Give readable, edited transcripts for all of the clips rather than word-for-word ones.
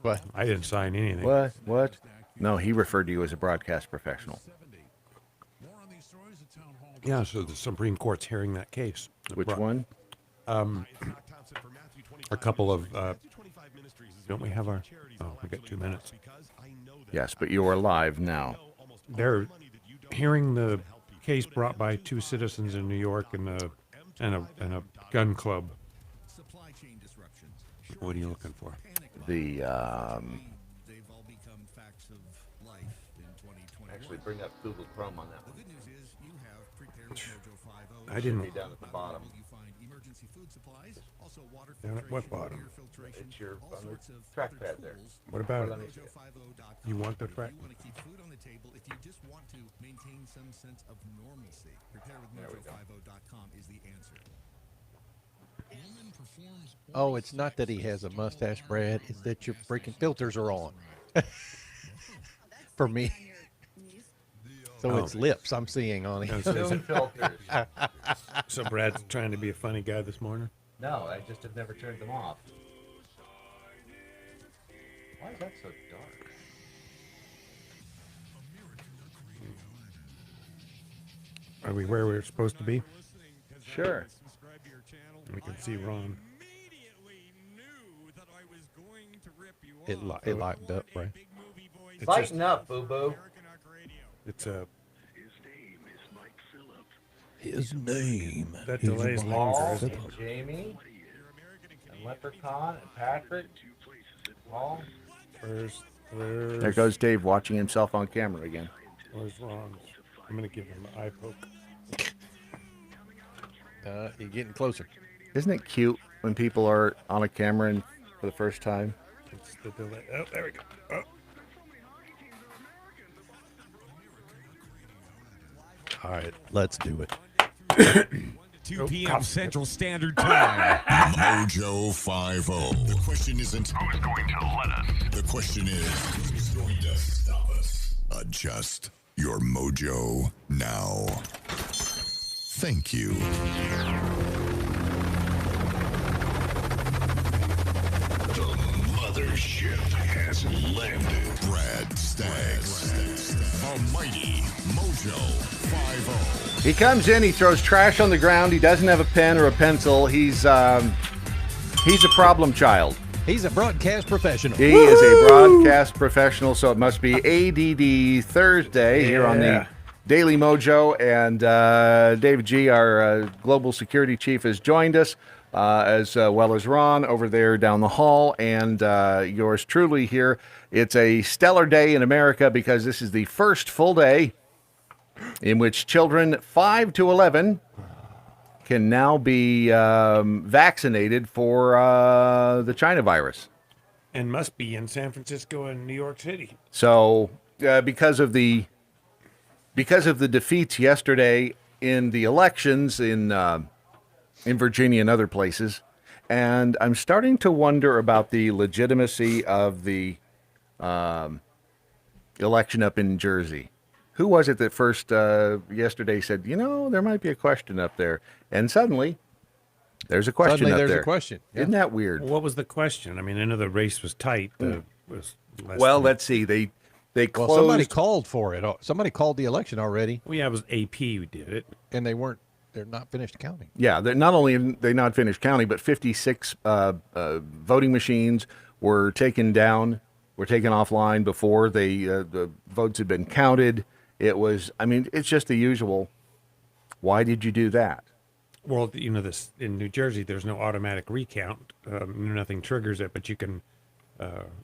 What? I didn't sign anything. What? No, he referred to you as a broadcast professional. Yeah, so the Supreme Court's hearing that case. Which one? A couple of, don't we have our, we got 2 minutes. Yes, but you are live now. They're hearing the case brought by 2 citizens in New York and a gun club. What are you looking for? The actually bring up Google Chrome on that one. I didn't. Down at the bottom. Down at what bottom? It's your on the trackpad there. What about it? You want the track? Oh, it's not that he has a mustache, Brad. It's that your freaking filters are on. For me. So it's lips I'm seeing on him. Filters. So Brad's trying to be a funny guy this morning? No, I just have never turned them off. Why is that so dark? Are we where we're supposed to be? Sure. We can see Ron. It locked up, Brad. Lighten up, boo-boo. It's a... His name. That delay's longer, isn't it? And Jamie, and Leprechaun, and Patrick. Paul. Where's There goes Dave watching himself on camera again. Where's Ron? I'm going to give him an eye poke. You're getting closer. Isn't it cute when people are on a camera and for the first time? It's the delay. Oh, there we go. Oh. All right, let's do it. 2 p.m. Central Standard Time. Mojo 50. The question isn't who's going to let us. The question is who's going to stop us. Adjust your mojo now. Thank you. The mothership has landed. Brad Staggs. The mighty Mojo 50. He comes in, he throws trash on the ground, he doesn't have a pen or a pencil. He's a problem child. He's a broadcast professional. He is a broadcast professional, so it must be ADD Thursday here on the Daily Mojo. And David G., our global security chief, has joined us, as well as Ron over there down the hall, and yours truly here. It's a stellar day in America because this is the first full day in which children 5 to 11 can now be vaccinated for the China virus. And must be in San Francisco and New York City. So because of the defeats yesterday in the elections in Virginia and other places, and I'm starting to wonder about the legitimacy of the election up in Jersey. Who was it that first yesterday said, there might be a question up there? And suddenly, there's a question Suddenly up there's there. a question. Yeah. Isn't that weird? What was the question? I mean, I know the race was tight. Let's see. They closed. Well, somebody called for it. Somebody called the election already. Well, yeah, it was AP who did it. And they're not finished counting. Yeah, they're not only they not finished counting, but 56 voting machines were taken down, were taken offline before the votes had been counted. It was, it's just the usual. Why did you do that? Well, this in New Jersey, there's no automatic recount. Nothing triggers it, but you can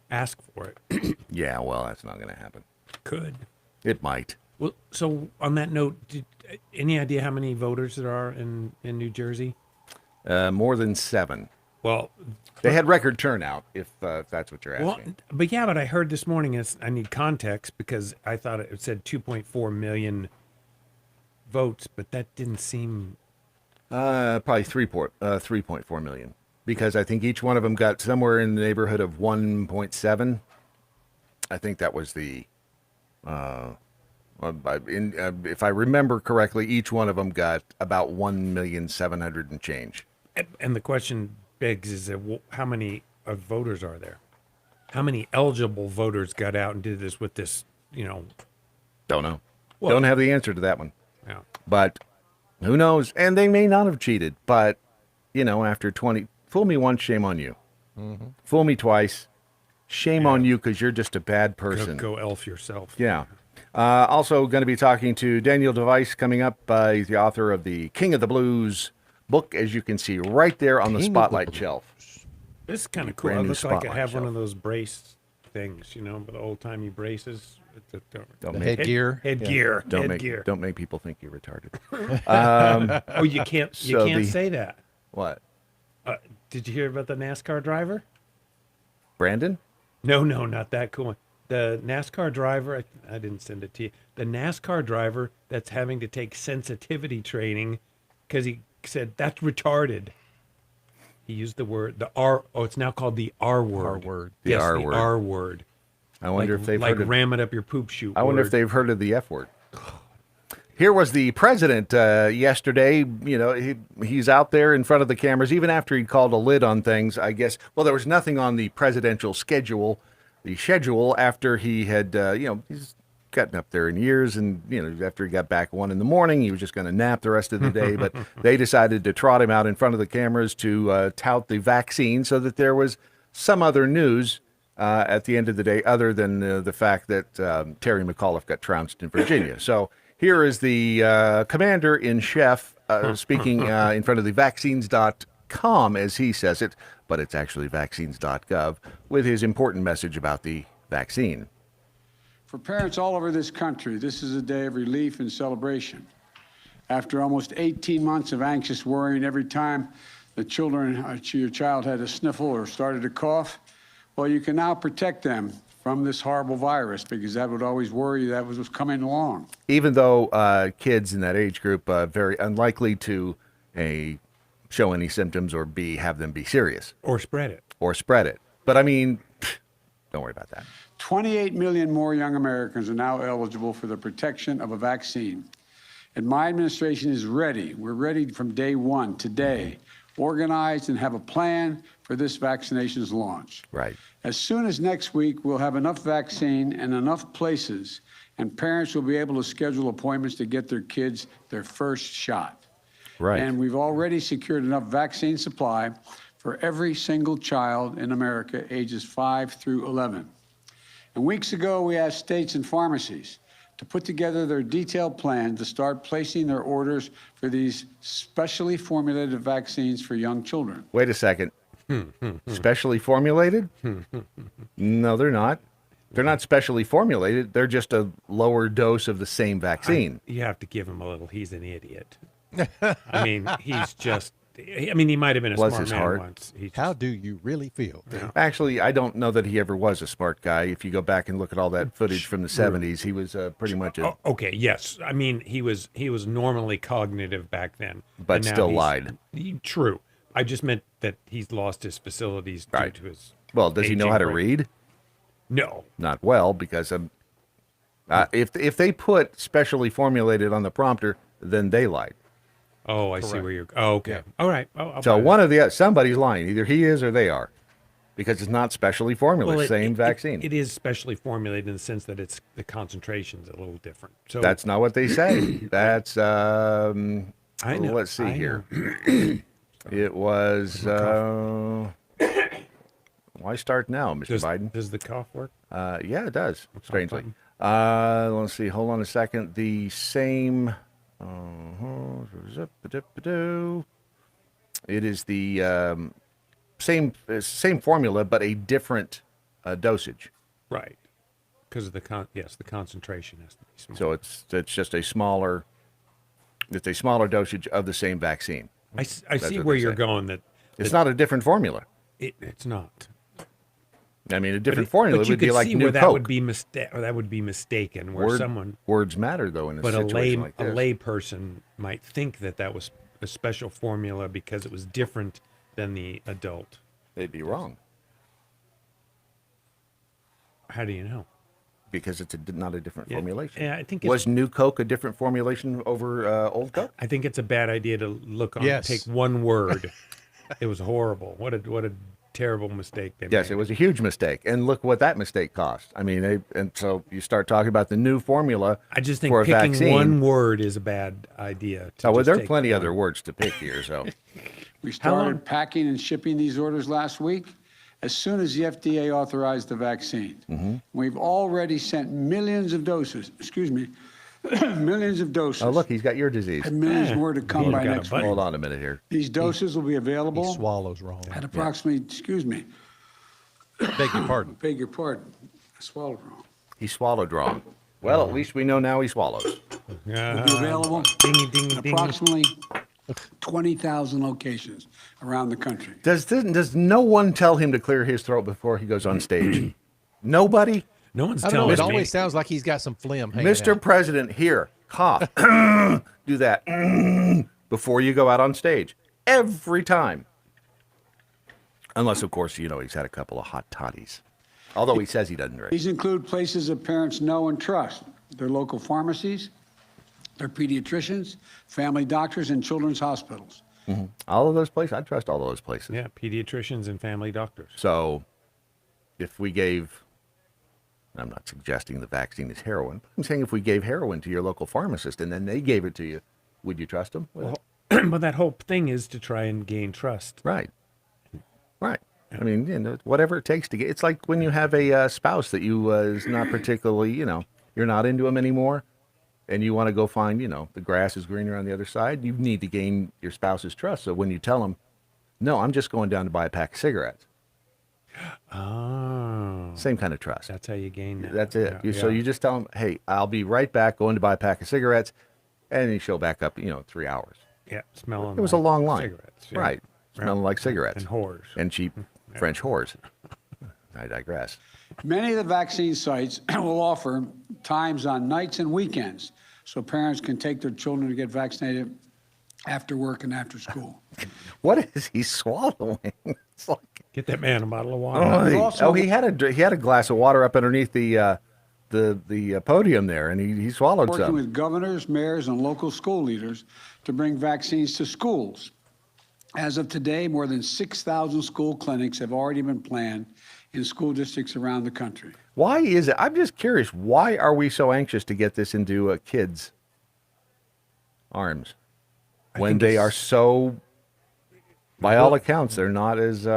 ask for it. Yeah, well, that's not going to happen. Could. It might. Well, so on that note, any idea how many voters there are in New Jersey? More than 7. Well, they had record turnout, if that's what you're asking. Well, but I heard this morning, I need context because I thought it said 2.4 million votes, but that didn't seem... Probably 3.4 million, because I think each one of them got somewhere in the neighborhood of 1.7. I think that was the... if I remember correctly, each one of them got about 1,700,000 and change. And the question begs is that how many voters are there? how many eligible voters got out and did this with this, Don't know. Well- Don't have the answer to that one. Yeah. But who knows? And they may not have cheated. But, after 20, fool me once, shame on you. Fool me twice, shame on you because you're just a bad person. Go elf yourself. Yeah. Also going to be talking to Daniel Device coming up. He's the author of the King of the Blues book, as you can see right there on the King of the spotlight Blues. shelf. This is kind of cool. Brand It new looks like I spotlight have one shelf. of those brace things, with the old-timey braces. Don't The make headgear. Headgear. don't make people think you're retarded. Oh, you can't So say that. What? Did you hear about the NASCAR driver? Brandon? No, not that cool one. The NASCAR driver, I didn't send it to you. The NASCAR driver that's having to take sensitivity training because he said that's retarded. He used the word, the R. Oh, it's now called the R word. R word. The Yes, R the word. R word. I wonder if they've like heard of, ram it up your poop chute. I wonder if word. they've heard of the F word. Here was the president yesterday. He's out there in front of the cameras, even after he called a lid on things, I guess. Well, there was nothing on the presidential schedule, after he had, he's gotten up there in years. And, after he got back 1 a.m, he was just going to nap the rest of the day. But they decided to trot him out in front of the cameras to tout the vaccine so that there was some other news at the end of the day, other than the fact that Terry McAuliffe got trounced in Virginia. So here is the commander-in-chief speaking in front of the vaccines.com, as he says it, but it's actually vaccines.gov, with his important message about the vaccine. For parents all over this country, this is a day of relief and celebration. After almost 18 months of anxious worrying every time your child had a sniffle or started to cough, well, you can now protect them from this horrible virus, because that would always worry you that was coming along. Even though kids in that age group are very unlikely to show any symptoms or have them be serious. Or spread it. But I mean, don't worry about that. 28 million more young Americans are now eligible for the protection of a vaccine. And my administration is ready. We're ready from day one, today, organized and have a plan for this vaccination's launch. Right. As soon as next week, we'll have enough vaccine and enough places, and parents will be able to schedule appointments to get their kids their first shot. Right. And we've already secured enough vaccine supply for every single child in America ages 5 through 11. And weeks ago, we asked states and pharmacies to put together their detailed plan to start placing their orders for these specially formulated vaccines for young children. Wait a second. Specially formulated? No, they're not. They're not specially formulated. They're just a lower dose of the same vaccine. You have to give him a little. He's an idiot. I mean, he might have been a Bless smart his man heart. once. He's How do you really feel? Actually, I don't know that he ever was a smart guy. If you go back and look at all that footage from the 70s, he was pretty much a... okay, yes. I mean, he was normally cognitive back then. But and now still he's- lied. True. I just meant that he's lost his facilities due Right. to his... Well, does he know aging how to brain. read? No. Not well, because if they put specially formulated on the prompter, then they lied. Oh, I see where you're... Oh, okay. Yeah. All right. I'll So buy that. somebody's lying. Either he is or they are, because it's not specially formulated. Same vaccine. It is specially formulated in the sense that the concentration's a little different. So That's not what they say. That's I know. Let's see I here. know. It was. Why start now, Mr. Biden? Does the cough work? Yeah, it does. Strangely. button? Let's see. Hold on a second. The same. It is the same formula, but a different dosage. Right. Because of the concentration has to be small. So it's just a smaller. It's a smaller dosage of the same vaccine. I see what where they you're say. going. That It's not a different formula. it's not. I mean, a different formula But you would be could like see new where that Coke. would be mistaken. Where Words matter, though, in a but a situation like this. lay person might think that was a special formula because it was different than the adult. They'd be wrong How do you know? because it's not a different Yeah, formulation. yeah, I think Was new Coke a different formulation over old Coke? I think it's a bad idea to look on Yes. take one word. It was horrible. What a terrible mistake they Yes, made. it was a huge mistake. And look what that mistake cost. I mean, and so you start talking about the new formula I just think for a picking vaccine. one word is a bad idea. Oh, well, just there are take plenty one. other words to pick here. So We How long- started packing and shipping these orders last week as soon as the FDA authorized the vaccine. We've already sent millions of doses, millions of doses. oh, look, he's got your disease. And millions more to come He's by got a next bunch. week. Hold on a minute here. These doses will be He available swallows wrong. at approximately, Beg your pardon. beg your pardon, I swallowed wrong. He swallowed wrong. Well, at least we know now he swallows. Will be available Ding, ding, at ding. approximately 20,000 locations around the country. Does no one tell him to clear his throat before he goes on stage? Nobody? No one's I don't know. telling It me. always sounds like he's got some phlegm hanging Mr. out. President, here, cough. Do that before you go out on stage. Every time. Unless, of course, he's had a couple of hot toddies. Although he says he doesn't drink. These include places that parents know and trust, their local pharmacies, their pediatricians, family doctors, and children's hospitals. All of those places, I trust all of those places. Yeah, pediatricians and family doctors. So if we gave, I'm not suggesting the vaccine is heroin, but I'm saying if we gave heroin to your local pharmacist and then they gave it to you, would you trust them? with it? But that whole thing is to try and gain trust. Right. Right. I mean, whatever it takes to get. It's like when you have a spouse that you is not particularly, you're not into him anymore, and you want to go find, the grass is greener on the other side. You need to gain your spouse's trust. So when you tell them, no, I'm just going down to buy a pack of cigarettes. Oh, Same kind of trust. that's how you gain that. That's it. Yeah, So yeah. you just tell them, hey, I'll be right back, going to buy a pack of cigarettes, and you show back up, 3 hours. Yeah, smelling. It was a like long line. Cigarettes. Yeah. Right. Smelling like cigarettes. And whores. And cheap French whores. I digress. Many of the vaccine sites will offer times on nights and weekends so parents can take their children to get vaccinated after work and after school. What is he swallowing? It's like, Get that man a bottle of water. Also- he had a glass of water up underneath the podium there, and he swallowed Working some. with governors, mayors, and local school leaders to bring vaccines to schools. As of today, more than 6,000 school clinics have already been planned in school districts around the country. Why is it? I'm just curious. Why are we so anxious to get this into kids' arms when think they it's- are so, by all accounts, they're not as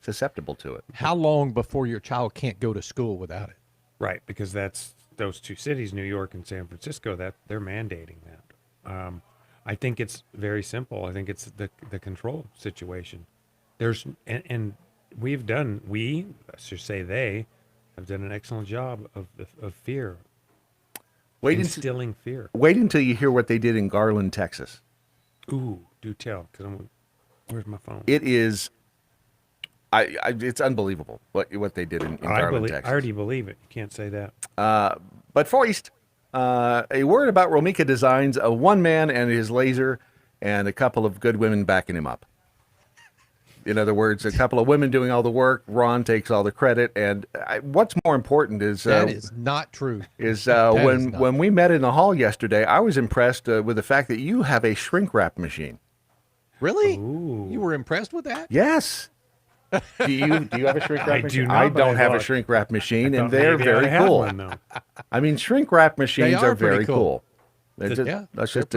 susceptible to it? How long before your child can't go to school without it? Right, because that's those two cities, New York and San Francisco, that they're mandating that. I think it's very simple. I think it's the control situation. There's and we, I should say they, have done an excellent job of fear, instilling fear. Wait until you hear what they did in Garland, Texas. Ooh, do tell, because where's my phone? It is, it's unbelievable what they did in Garland, Texas. I already believe it. You can't say that. But first, a word about Romika Designs, a one man and his laser, and a couple of good women backing him up. In other words, a couple of women doing all the work. Ron takes all the credit. And what's more important is That is not true. is That is when not. when we met in the hall yesterday, I was impressed with the fact that you have a shrink wrap machine. Really? Ooh. You were impressed with that? Yes. Do you have a shrink wrap I do machine? not, I but I don't have a thought- shrink wrap machine, and Thought they're maybe I very had cool. one, though. I mean, shrink wrap machines are are very pretty cool. cool. They're just- Yeah, let's just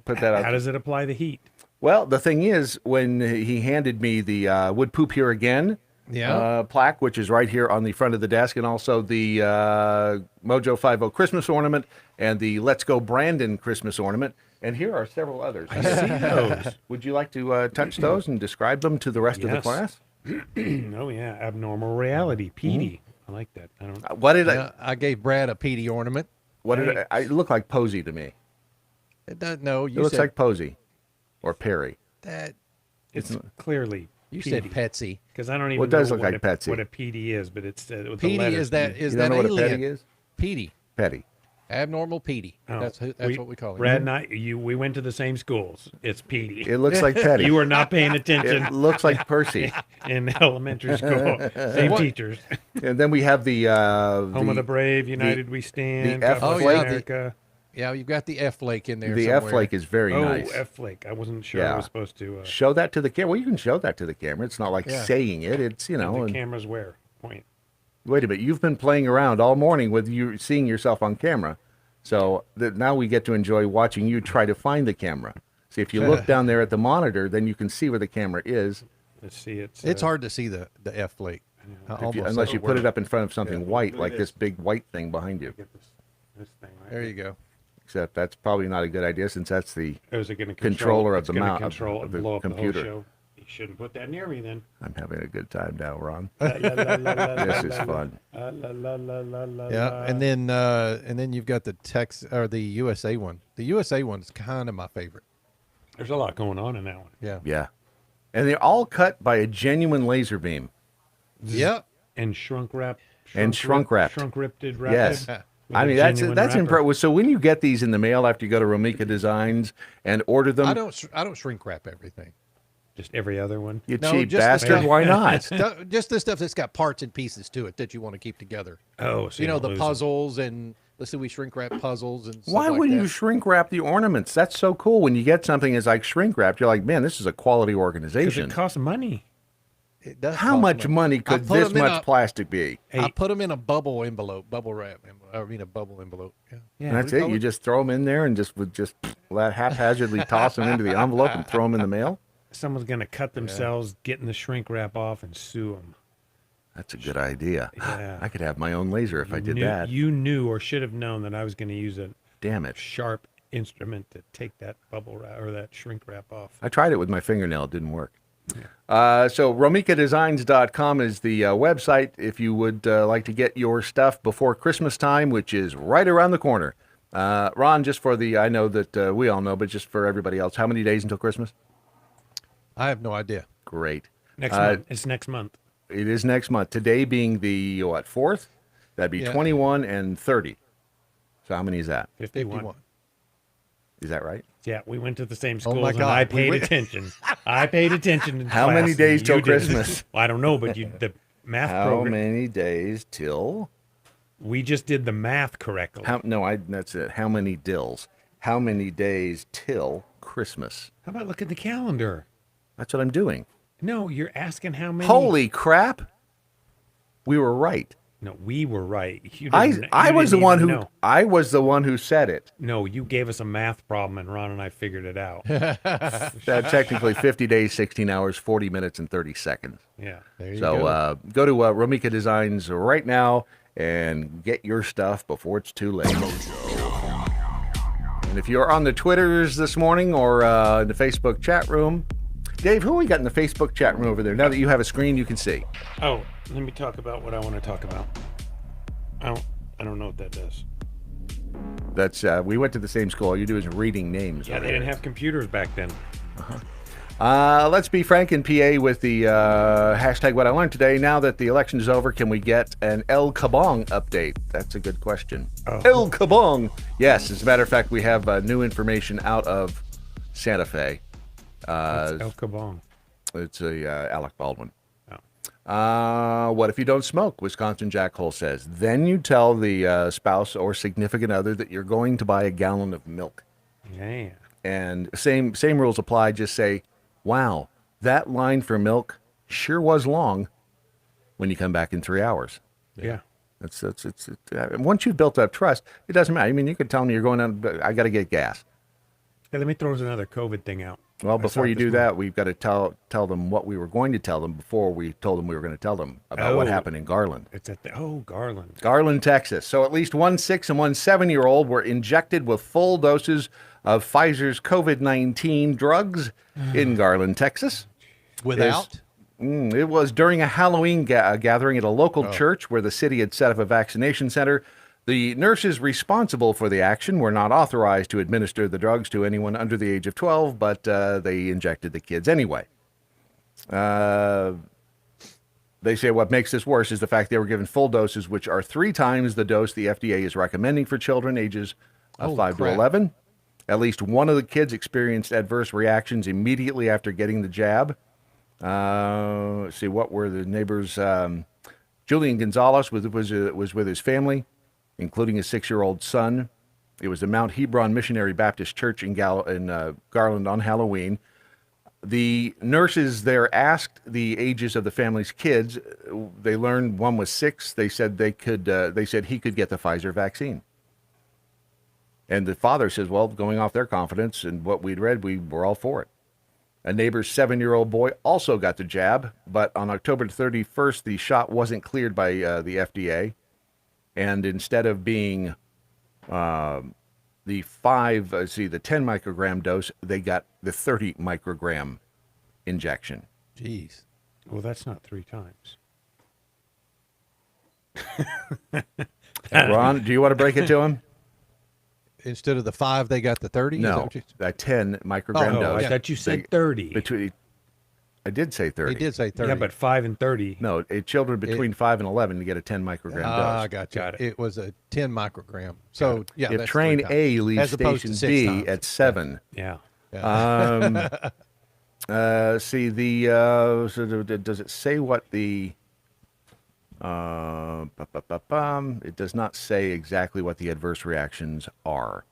put that out. How does it apply the heat? Well, the thing is, when he handed me the "Would Poop Here Again" Yeah. plaque, which is right here on the front of the desk, and also the Mojo 50 Christmas ornament and the Let's Go Brandon Christmas ornament, and here are several others. I see those. Would you like to touch those and describe them to the rest of the Yes. class? Oh yeah, abnormal reality, PD. I like that. I don't. What did I gave Brad a PD ornament. What did I look like? Posey to me. It does, no, It you looks said like Posey or Perry. that. It's clearly You said PD. Petsy. Because I don't even Well, it does know look like Petsy. what a PD is, but it's with the PD letters. is that is You that don't know what a alien? petty is? PD. Petty. Abnormal PD. Oh, That's what we call it. Brad and I, we went to the same schools. It's PD. It looks like Petty. You were not paying It attention looks like Percy. in elementary school. Same teachers. And then we have the Home of the brave, United we stand. F God bless Oh, yeah, America. Yeah, you've got the F Lake in there. The somewhere. F Flake is very nice. F Flake. I wasn't sure Yeah. I was supposed to. Show that to the camera. Well, you can show that to the camera. It's not like Yeah. saying it. It's, you know. the And, camera's where? Point. wait a minute. You've been playing around all morning with you seeing yourself on camera. So that now we get to enjoy watching you try to find the camera. See, if you look down there at the monitor, then you can see where the camera is. Let's see. It's hard to see the F Lake. Unless you put it up in front of something white, like this big white thing behind you. Get this thing right. There you go. Except that's probably not a good idea since that's the. Oh, is it going to Controller of it's the gonna mount- control of the blow up computer. the whole show? You shouldn't put that near me then. I'm having a good time now, Ron. This This is fun. Yeah, and then you've got the the USA one. The USA one's kind of my favorite. There's a lot going on in that one. Yeah. Yeah. And they're all cut by a genuine laser beam. Yep. And shrunk wrapped. Shrunk wrapped. Shrunk wrapped. Yes. With I a mean, that's genuine that's wrapper. impressive. So when you get these in the mail after you go to Romika Designs and order them, I don't shrink wrap everything. Just every other one. you No, cheap just the bastard, stuff- why not? Just the stuff that's got parts and pieces to it that you want to keep together. Oh, so You know, don't the lose 'em. puzzles and let's say we shrink wrap puzzles and stuff Why like wouldn't that. you shrink wrap the ornaments? That's so cool. When you get something that's like shrink wrapped, you're like, man, this is a quality Because organization. it costs money. It does How cost much money I could put this 'em in much a- plastic be? I put them in a bubble envelope, bubble wrap. I mean, a bubble envelope. Yeah. Yeah. And that's what do you it. call You it? just throw them in there and just haphazardly toss them into the envelope and throw them in the mail. Someone's going to cut themselves getting the shrink wrap off and sue them. That's a good idea. Yeah. I could have my own laser if I did that. You knew or should have known that I was going to use a Damn it. sharp instrument to take that bubble wrap or that shrink wrap off. I tried it with my fingernail. It didn't work. So romikadesigns.com is the website if you would like to get your stuff before Christmas time, which is right around the corner. Ron, just for I know that we all know, but just for everybody else, how many days until Christmas? I have no idea. Great. Next month. It's next month. It is next month. Today being the, 4th? That'd be Yeah. 21 and 30. So how many is that? 51. Is that right? Yeah, we went to the same Oh schools my and God, I we paid went- attention. I paid attention in How class, many and days till you didn't. Christmas? Well, I don't know, but the math How program. many days till? We just did the math correctly. That's it. How many dills? How many days till Christmas? How about look at the calendar? That's what I'm doing. No, you're asking how many. Holy crap! We were right. No, we were right. You I didn't- I you was the didn't one even who know. I was the one who said it. No, you gave us a math problem, and Ron and I figured it out. Technically, 50 days, 16 hours, 40 minutes, and 30 seconds. Yeah. There you So go. go to Romika Designs right now and get your stuff before it's too late. And if you're on the Twitters this morning or in the Facebook chat room, Dave, who we got in the Facebook chat room over there? Now that you have a screen, you can see. Oh, let me talk about what I want to talk about. I don't know what that does. That's we went to the same school. All you do is reading names. Yeah, over they didn't there. have computers back then. Let's be frank in PA with the hashtag what I learned today. Now that the election is over, can we get an El Kabong update? That's a good question. El Kabong. Yes, as a matter of fact, we have new information out of Santa Fe. It's El Kabong. It's a Alec Baldwin. Oh. What if you don't smoke? Wisconsin Jack Hole says. Then you tell the spouse or significant other that you're going to buy a gallon of milk. Yeah. And same rules apply. Just say, wow, that line for milk sure was long when you come back in 3 hours. Yeah. Once you've built up trust, it doesn't matter. I mean, you could tell them you're going on, I got to get gas. Hey, let me throw another COVID thing out. Well, I before saw it you this do morning. that, we've got to tell them what we were going to tell them before we told them we were going to tell them about what Oh. happened in Garland. It's at the Garland. Garland, Texas. So at least 1 6 and 1 7-year-old were injected with full doses of Pfizer's COVID-19 drugs in Garland, Texas. Without? It was during a Halloween gathering at a local church where the city had set up a vaccination center. The nurses responsible for the action were not authorized to administer the drugs to anyone under the age of 12, but they injected the kids anyway. They say what makes this worse is the fact they were given full doses, which are 3 times the dose the FDA is recommending for children ages Holy 5 crap. to 11. At least one of the kids experienced adverse reactions immediately after getting the jab. Let's see, what were the neighbors? Julian Gonzalez was with his family, including his 6-year-old son. It was the Mount Hebron Missionary Baptist Church in Garland on Halloween. The nurses there asked the ages of the family's kids. They learned one was 6. They said they could. They said he could get the Pfizer vaccine. And the father says, well, going off their confidence and what we'd read, we were all for it. A neighbor's 7-year-old boy also got the jab, but on October 31st, the shot wasn't cleared by the FDA. And instead of being the 10 microgram dose, they got the 30 microgram injection. Jeez. Well, that's not 3 times. Ron, do you want to break it to him? Instead of the 5, they got the 30? Is that No, what you- a 10 microgram Oh, dose. I thought you said 30. I did say 30. He did say 30. Yeah, but 5 and 30. No, children between 5 and 11 to get a 10 microgram dose. Gotcha. Got it. It was a 10 microgram. So, yeah, If that's train 3 times. A leaves As opposed to station 6 B times. at 7. Yeah. See the does it say what the it does not say exactly what the adverse reactions are.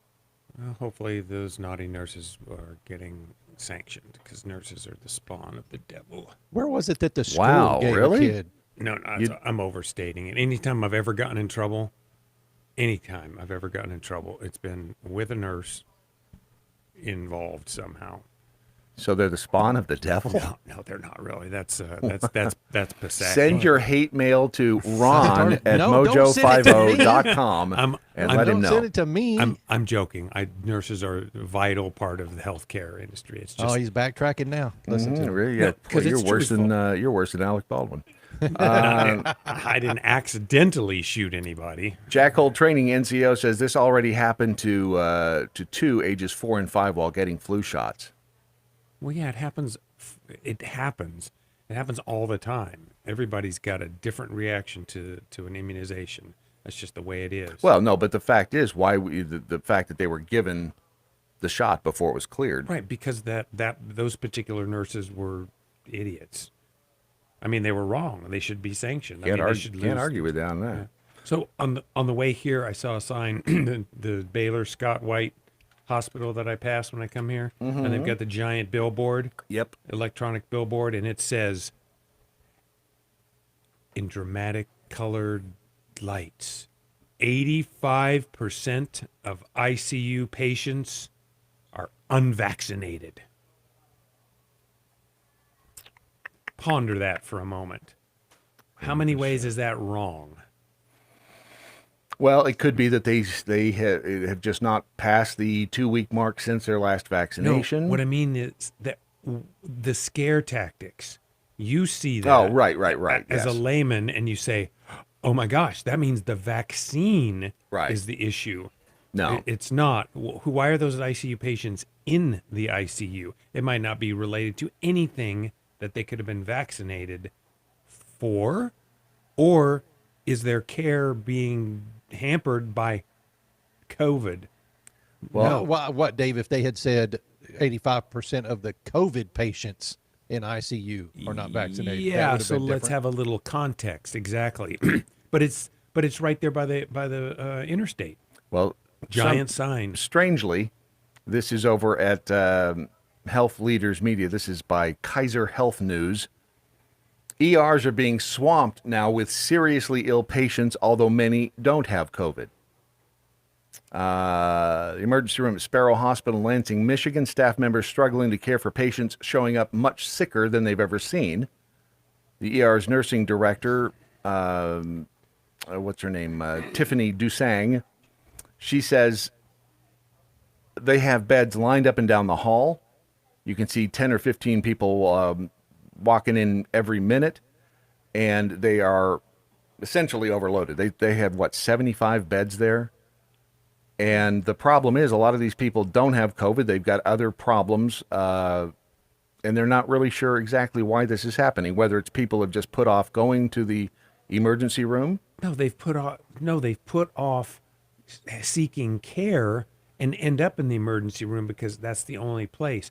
Well, hopefully those naughty nurses are getting sanctioned because nurses are the spawn of the devil. Where was it that the school Wow, gave really? a kid? No, I'm overstating it. Anytime I've ever gotten in trouble, it's been with a nurse involved somehow. So they're the spawn of the devil. No, they're not really. That's pathetic. Send your hate mail to Ron at No, don't send it to me. mojo50.com and let him Don't know. send it to me. I'm joking. Nurses are a vital part of the healthcare industry. It's just He's backtracking now. Listen to him. Really? No, Yeah. 'cause You're it's worse than truthful. you're worse than Alec Baldwin. I didn't accidentally shoot anybody. Jackhold Training NCO says this already happened to 2 ages 4 and 5 while getting flu shots. Well, yeah, it happens. It happens. It happens all the time. Everybody's got a different reaction to an immunization. That's just the way it is. Well, no, but the fact is, the fact that they were given the shot before it was cleared. right, because those particular nurses were idiots. I mean, they were wrong. They should be sanctioned. Can't, they should can't lose. argue with that on that. So on the way here, I saw a sign, the Baylor Scott White Hospital that I pass when I come here, and they've got the giant billboard, Yep. electronic billboard, and it says, in dramatic colored lights, 85% of ICU patients are unvaccinated. Ponder that for a moment. How many ways is that wrong? Well, it could be that they have just not passed the 2-week mark since their last vaccination. No, what I mean is that the scare tactics. You see that. Oh, right. As yes. a layman, and you say, "Oh my gosh, that means the vaccine Right. is the issue." No. It's not. Why are those ICU patients in the ICU? It might not be related to anything that they could have been vaccinated for, or is their care being hampered by COVID? Well, what, Dave, if they had said 85% of the COVID patients in ICU are not vaccinated? that Yeah, would have so been let's different. have a little context. Exactly. but it's right there by the interstate. Well, Giant sign. Strangely, this is over at Health Leaders Media. This is by Kaiser Health News. ERs are being swamped now with seriously ill patients, although many don't have COVID. The emergency room at Sparrow Hospital in Lansing, Michigan, staff members struggling to care for patients showing up much sicker than they've ever seen. The ER's nursing director, what's her name, Tiffany Dusang, she says they have beds lined up and down the hall. You can see 10 or 15 people walking in every minute, and they are essentially overloaded. They have, 75 beds there? And the problem is a lot of these people don't have COVID. They've got other problems, and they're not really sure exactly why this is happening, whether it's people have just put off going to the emergency room. No, they've put off seeking care and end up in the emergency room because that's the only place.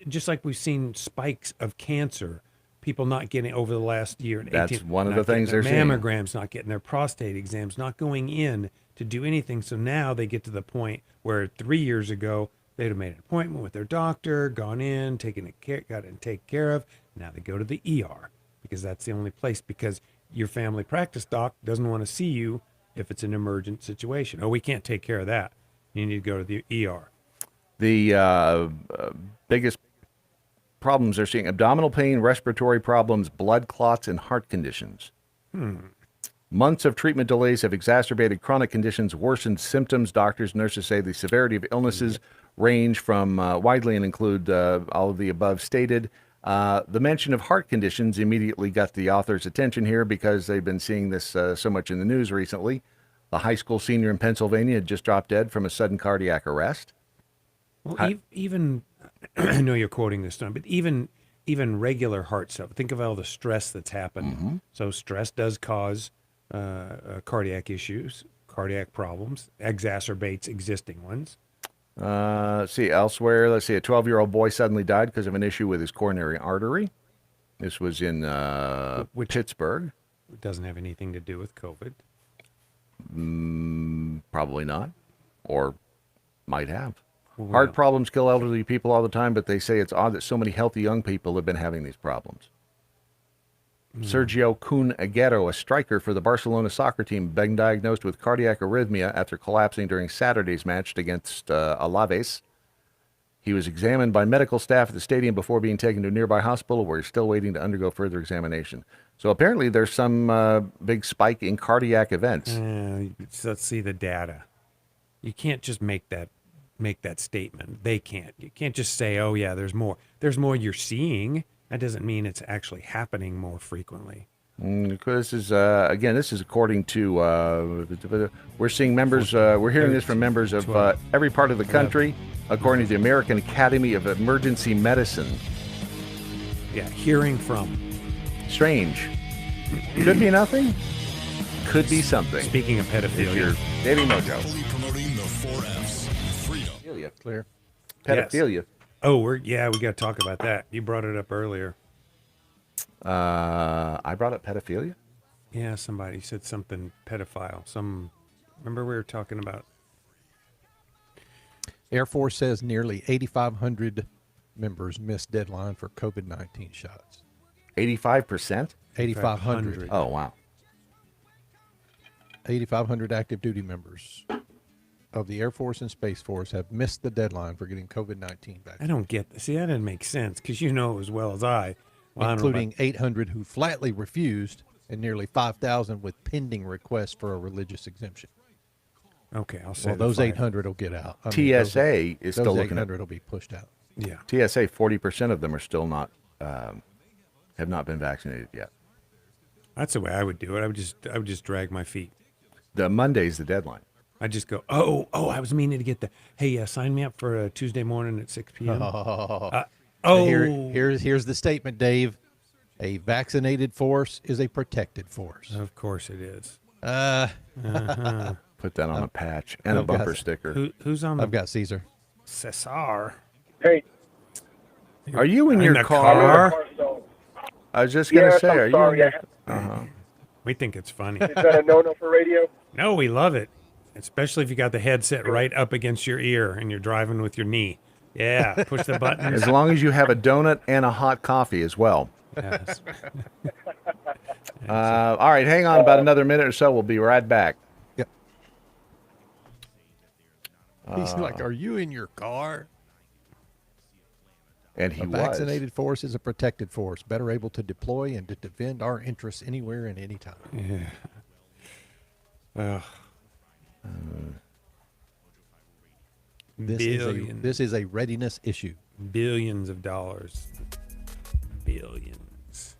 Just like we've seen spikes of cancer, people not getting over the last year. That's one of the not getting things their they're seeing. mammograms, not getting their prostate exams, not going in to do anything. So now they get to the point where 3 years ago, they'd have made an appointment with their doctor, gone in, taken care of. Now they go to the ER because that's the only place, because your family practice doc doesn't want to see you if it's an emergent situation. Oh, we can't take care of that. You need to go to the ER. The biggest problems they're seeing: abdominal pain, respiratory problems, blood clots, and heart conditions. Months of treatment delays have exacerbated chronic conditions, worsened symptoms. Doctors, nurses say the severity of illnesses range from widely and include all of the above stated. The mention of heart conditions immediately got the author's attention here because they've been seeing this so much in the news recently. The high school senior in Pennsylvania had just dropped dead from a sudden cardiac arrest. Well, even I know you're quoting this time, but even regular heart stuff. Think of all the stress that's happened. So stress does cause cardiac issues, cardiac problems, exacerbates existing ones. Let's see, elsewhere, let's see, a 12-year-old boy suddenly died because of an issue with his coronary artery. This was in Pittsburgh. It doesn't have anything to do with COVID. Probably not, or might have. Heart problems kill elderly people all the time, but they say it's odd that so many healthy young people have been having these problems. Sergio Kun Aguero, a striker for the Barcelona soccer team, been diagnosed with cardiac arrhythmia after collapsing during Saturday's match against Alaves. He was examined by medical staff at the stadium before being taken to a nearby hospital, where he's still waiting to undergo further examination. So apparently there's some big spike in cardiac events. Let's see the data. You can't just make that statement. They can't. You can't just say, "Oh yeah, there's more." There's more you're seeing. That doesn't mean it's actually happening more frequently. This is again. This is according to we're seeing members. We're hearing this from members of every part of the country, according to the American Academy of Emergency Medicine. Yeah, hearing from. Strange. Could be nothing. Could be something. Speaking of pedophilia, Davey Mojo. Fully promoting the 4 F's. Freedom. Clear. Pedophilia. Yes. Oh, we got to talk about that. You brought it up earlier. I brought up pedophilia? Yeah, somebody said something pedophile. Remember we were talking about. Air Force says nearly 8,500 members missed deadline for COVID-19 shots. 85%? 8,500. Oh, wow. 8,500 active duty members of the Air Force and Space Force have missed the deadline for getting COVID-19 vaccine. I don't get this. See, that doesn't make sense, because you know as well as I. Well, including 800 who flatly refused and nearly 5,000 with pending requests for a religious exemption. Okay, I'll say well, those 800 will get out. TSA is still looking at. 800 will be pushed out. Yeah. TSA, 40% of them are still not, have not been vaccinated yet. That's the way I would do it. I would just drag my feet. The Monday's the deadline. I just go, oh, I was meaning to get hey, sign me up for a Tuesday morning at 6 p.m. Here's the statement, Dave. A vaccinated force is a protected force. Of course it is. Put that on a patch and a bumper sticker. Who's on? I've got Cesar. Cesar. Hey. Are you in your car? I was just going to say, are sorry, you in your... We think it's funny. Is that a no-no for radio? No, we love it. Especially if you got the headset right up against your ear and you're driving with your knee. Yeah, push the button. As long as you have a donut and a hot coffee as well. Yes. All right, hang on about another minute or so. We'll be right back. Yep. He's like, are you in your car? And he was. A vaccinated force is a protected force, better able to deploy and to defend our interests anywhere and anytime. Yeah. This is a readiness issue. Billions of dollars. Billions.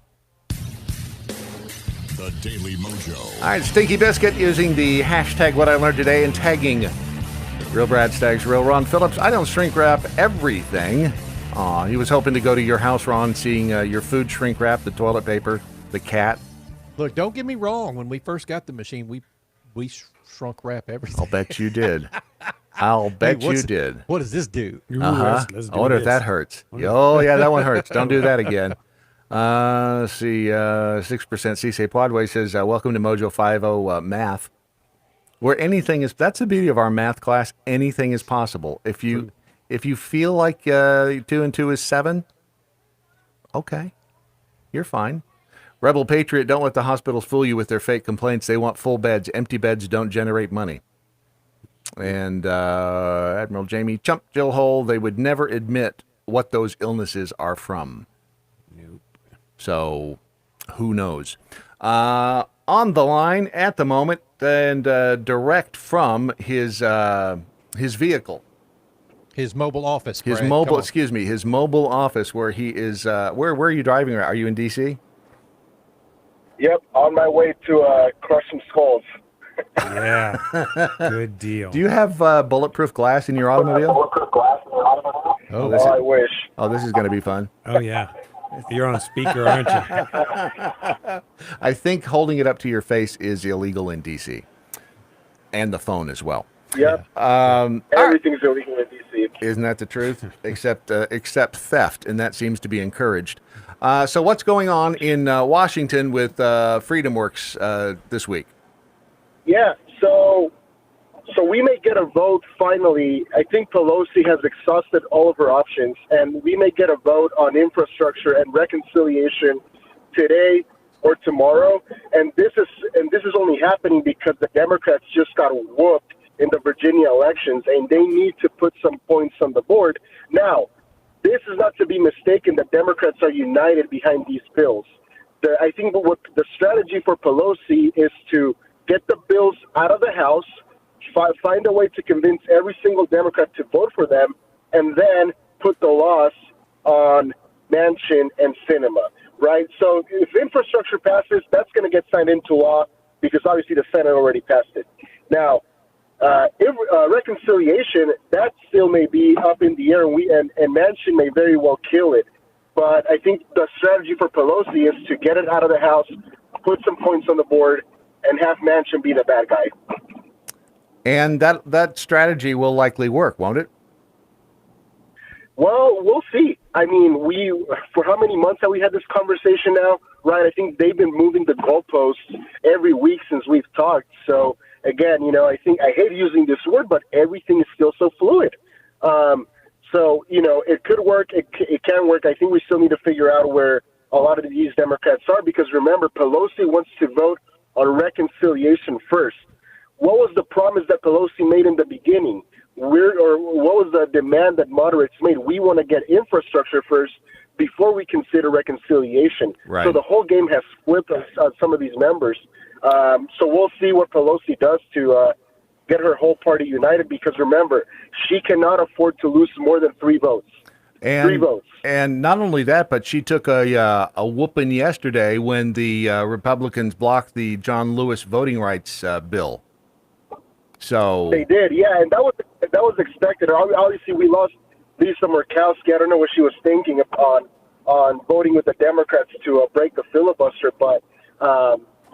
The Daily Mojo. All right, Stinky Biscuit using the hashtag What I Learned Today and tagging Real Brad Staggs, Real Ron Phillips. I don't shrink wrap everything. He was hoping to go to your house, Ron, seeing your food shrink wrap, the toilet paper, the cat. Look, don't get me wrong. When we first got the machine, we shrunk wrap everything. I'll bet you did. I'll bet you did. What does this do? Let's I wonder if that hurts. Oh, yeah, that one hurts. Don't do that again. Let's see. 6% CC Podway says, welcome to Mojo 50 Math. Where anything is, that's the beauty of our math class. Anything is possible. If you feel like 2 and 2 is 7, okay, you're fine. Rebel Patriot, don't let the hospitals fool you with their fake complaints. They want full beds. Empty beds don't generate money. And Admiral Jamie, Chump Jill Hole, they would never admit what those illnesses are from. Nope. So, who knows? On the line at the moment, and direct from his vehicle. His mobile office. His Brad. mobile, excuse me, his mobile office where he is. Where are you driving? Are you in D.C.? Yep, on my way to crush some skulls. Yeah, good deal. Do you have bulletproof glass in your automobile? Bulletproof glass in your automobile? Oh, Oh, I wish. Oh, this is going to be fun. Oh yeah, you're on speaker, aren't you? I think holding it up to your face is illegal in D.C. and the phone as well. Yep. Everything's illegal in D.C. Isn't that the truth? except theft, and that seems to be encouraged. So what's going on in Washington with FreedomWorks this week? Yeah, so we may get a vote finally. I think Pelosi has exhausted all of her options, and we may get a vote on infrastructure and reconciliation today or tomorrow. And this is only happening because the Democrats just got whooped in the Virginia elections, and they need to put some points on the board. Now, this is not to be mistaken that Democrats are united behind these bills. I think what the strategy for Pelosi is to get the bills out of the House, find a way to convince every single Democrat to vote for them, and then put the laws on Manchin and Sinema, right? So if infrastructure passes, that's going to get signed into law because obviously the Senate already passed it. Now, reconciliation, that still may be up in the air, and Manchin may very well kill it. But I think the strategy for Pelosi is to get it out of the House, put some points on the board, and have Manchin be the bad guy. And that strategy will likely work, won't it? Well, we'll see. I mean, for how many months have we had this conversation now, right? I think they've been moving the goalposts every week since we've talked. So, again, I hate using this word, but everything is still so fluid. So, it could work. It can work. I think we still need to figure out where a lot of these Democrats are because, remember, Pelosi wants to vote on reconciliation first. What was the promise that Pelosi made in the beginning? What was the demand that moderates made? We want to get infrastructure first before we consider reconciliation. Right. So the whole game has flipped on some of these members. So we'll see what Pelosi does to get her whole party united because, remember, she cannot afford to lose more than 3 votes. And, 3 votes. And not only that, but she took a whooping yesterday when the Republicans blocked the John Lewis voting rights bill. So they did, yeah, and that was expected. Obviously, we lost Lisa Murkowski. I don't know what she was thinking on voting with the Democrats to break the filibuster, but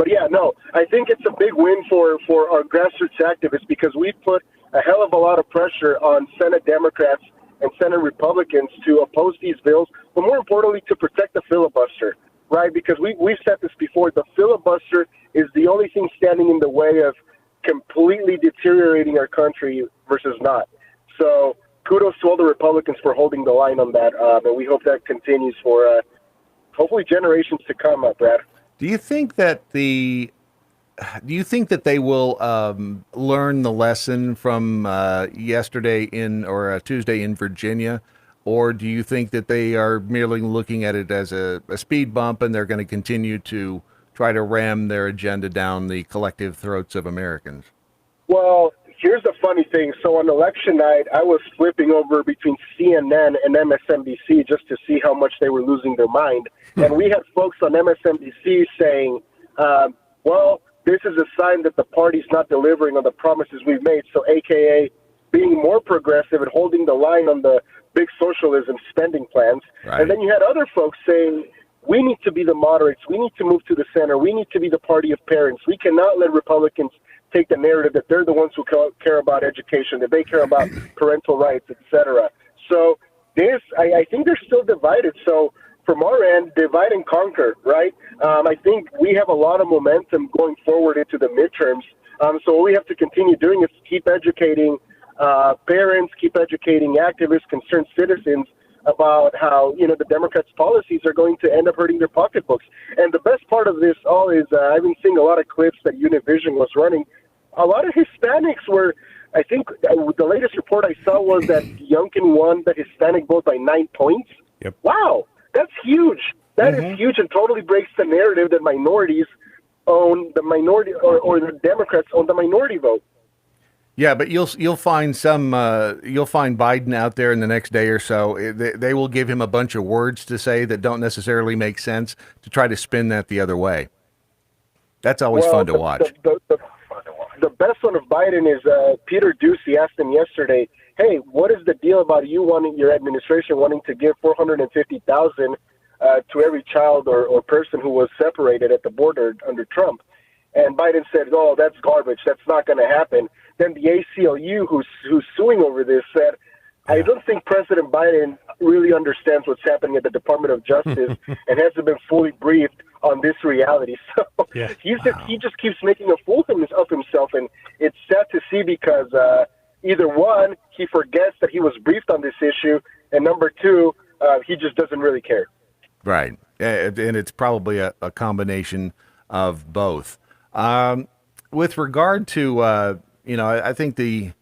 yeah, no, I think it's a big win for our grassroots activists because we put a hell of a lot of pressure on Senate Democrats and Senate Republicans to oppose these bills, but more importantly, to protect the filibuster, right? Because we've said this before, the filibuster is the only thing standing in the way of completely deteriorating our country versus not. So kudos to all the Republicans for holding the line on that, and we hope that continues for hopefully generations to come, Brad. Do you think that they will learn the lesson from yesterday or Tuesday in Virginia, or do you think that they are merely looking at it as a speed bump and they're going to continue to try to ram their agenda down the collective throats of Americans? Well, here's the funny thing. So on election night, I was flipping over between CNN and MSNBC just to see how much they were losing their mind. And we had folks on MSNBC saying, well, this is a sign that the party's not delivering on the promises we've made. So AKA being more progressive and holding the line on the big socialism spending plans. Right. And then you had other folks saying, we need to be the moderates. We need to move to the center. We need to be the party of parents. We cannot let Republicans take the narrative that they're the ones who care about education, that they care about parental rights, etc. So I think they're still divided. So from our end, divide and conquer, right? I think we have a lot of momentum going forward into the midterms. So what we have to continue doing is keep educating parents, keep educating activists, concerned citizens about how, the Democrats' policies are going to end up hurting their pocketbooks. And the best part of this all is I've been seeing a lot of clips that Univision was running. A lot of Hispanics were, I think the latest report I saw was that Youngkin won the Hispanic vote by 9 points. Yep. Wow, that's huge. That is huge and totally breaks the narrative that minorities own the minority or the Democrats own the minority vote. Yeah, but you'll find you'll find Biden out there in the next day or so. They will give him a bunch of words to say that don't necessarily make sense to try to spin that the other way. That's always fun to watch. The best one of Biden is Peter Ducey asked him yesterday, "Hey, what is the deal about your administration wanting to give $450,000 to every child or person who was separated at the border under Trump?" And Biden said, "Oh, that's garbage. That's not going to happen." Then the ACLU, who's suing over this, said, "I don't think President Biden really understands what's happening at the Department of Justice and hasn't been fully briefed on this reality." So he just keeps making a fool of himself, and it's sad to see because either one, he forgets that he was briefed on this issue, and number two, he just doesn't really care. Right, and it's probably a combination of both. With regard to, I think the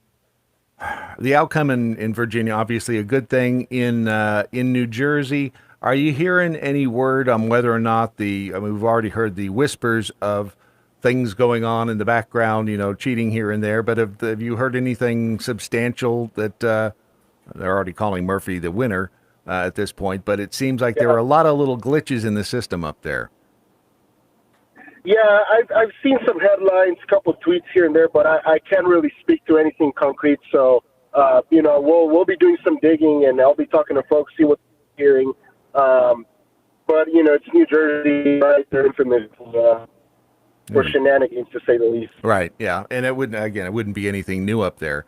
outcome in Virginia, obviously a good thing. In New Jersey, are you hearing any word on whether or not we've already heard the whispers of things going on in the background, cheating here and there, but have you heard anything substantial that they're already calling Murphy the winner at this point, but it seems like there are a lot of little glitches in the system up there. Yeah, I've seen some headlines, a couple of tweets here and there, but I can't really speak to anything concrete. So, we'll be doing some digging, and I'll be talking to folks, see what they're hearing. But it's New Jersey, right? They're infamous for shenanigans, to say the least. Right. Yeah, and it wouldn't be anything new up there.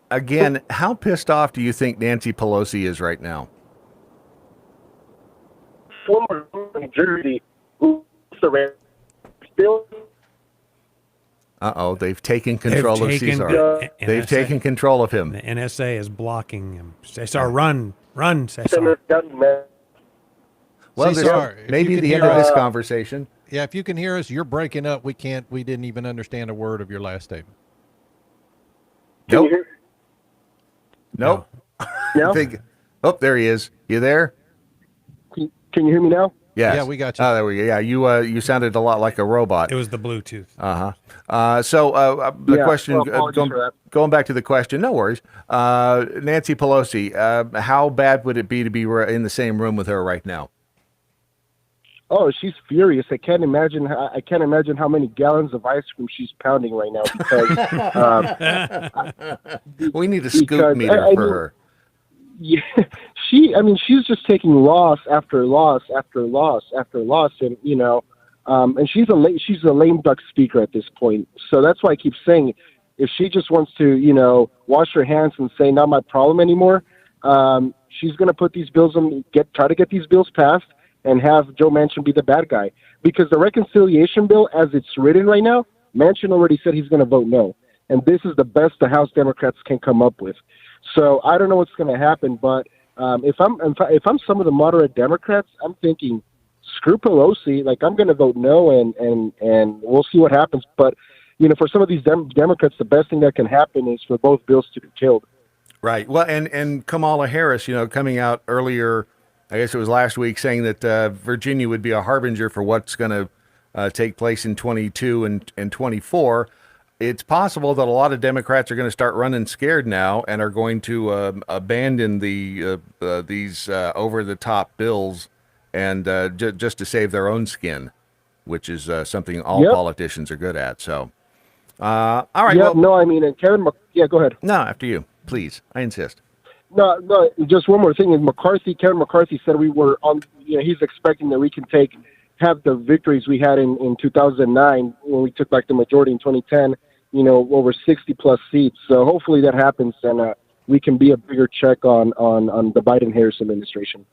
Again, how pissed off do you think Nancy Pelosi is right now? Former New Jersey, who still. They've taken control of Cesar. They've taken control of him. The NSA is blocking him. Cesar, run, Cesar. Well, Cesar, maybe the end of this conversation. Yeah, if you can hear us, you're breaking up. We didn't even understand a word of your last statement. Nope. Nope. No? There he is. You there? Can you hear me now? Yes. Yeah, we got you. Oh, there we go. Yeah, you sounded a lot like a robot. It was the Bluetooth. The question, going back to the question, no worries. Nancy Pelosi, how bad would it be to be in the same room with her right now? Oh, she's furious. I can't imagine how many gallons of ice cream she's pounding right now because we need a scoop meter for her. Yeah, she's just taking loss after loss after loss after loss, and and she's a lame duck speaker at this point. So that's why I keep saying, if she just wants to, wash her hands and say not my problem anymore, she's gonna put these bills try to get these bills passed, and have Joe Manchin be the bad guy. Because the reconciliation bill, as it's written right now, Manchin already said he's going to vote no, and this is the best the House Democrats can come up with. So I don't know what's going to happen, but if I'm some of the moderate Democrats, I'm thinking, screw Pelosi. Like, I'm going to vote no, and we'll see what happens. But for some of these Democrats, the best thing that can happen is for both bills to be killed. Right. Well, and Kamala Harris, coming out earlier, I guess it was last week, saying that Virginia would be a harbinger for what's going to take place in 22 and 24. It's possible that a lot of Democrats are going to start running scared now and are going to abandon these over-the-top bills and just to save their own skin, which is something all politicians are good at. So, all right. Yeah, and Kevin, go ahead. No, after you, please. I insist. No, just one more thing. Kevin McCarthy said we were on, he's expecting that we can have the victories we had in 2009 when we took back the majority in 2010, over 60 plus seats. So hopefully that happens and we can be a bigger check on the Biden-Harris administration.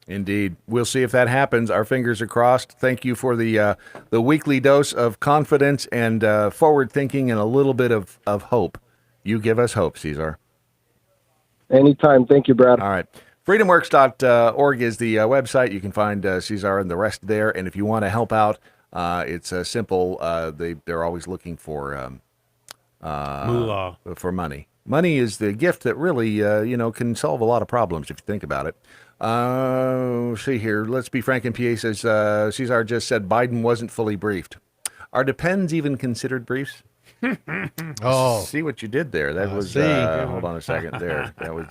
Indeed. We'll see if that happens. Our fingers are crossed. Thank you for the weekly dose of confidence and forward thinking and a little bit of hope. You give us hope, Cesar. Anytime. Thank you, Brad. All right. Freedomworks.org is the website. You can find Cesar and the rest there. And if you want to help out, it's simple. They're always looking for moolah. For money. Money is the gift that really, can solve a lot of problems if you think about it. See here. Let's be frank. And PA says, Cesar just said Biden wasn't fully briefed. Are depends even considered briefs? Oh, See what you did there. That was, see. hold on a second there. That was,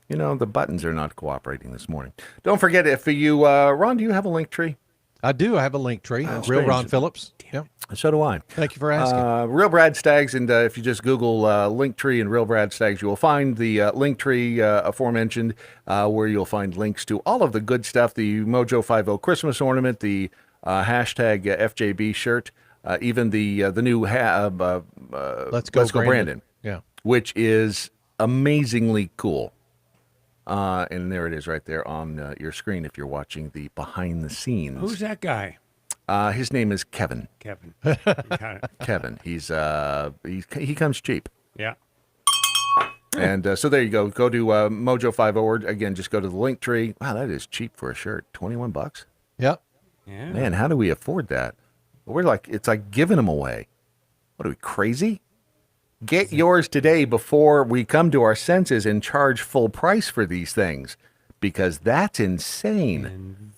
the buttons are not cooperating this morning. Don't forget, if you, Ron, do you have a link tree? I do. I have a link tree. Real strange. Ron Phillips. Yep. So do I. Thank you for asking. Real Brad Staggs, and if you just Google Linktree and Real Brad Staggs, you will find the Linktree aforementioned, where you'll find links to all of the good stuff, the Mojo 50 Christmas ornament, the hashtag FJB shirt, even the new Let's Go Brandon. Yeah. Which is amazingly cool. And there it is right there on your screen if you're watching the behind the scenes. Who's that guy? His name is Kevin. Kevin. Kevin. He comes cheap. Yeah. And so there you go. Go to Mojo 50. Again, just go to the link tree. Wow, that is cheap for a shirt. $21. Yep. Yeah. Man, how do we afford that? It's like giving them away. What are we, crazy? Get yours today before we come to our senses and charge full price for these things, because that's insane.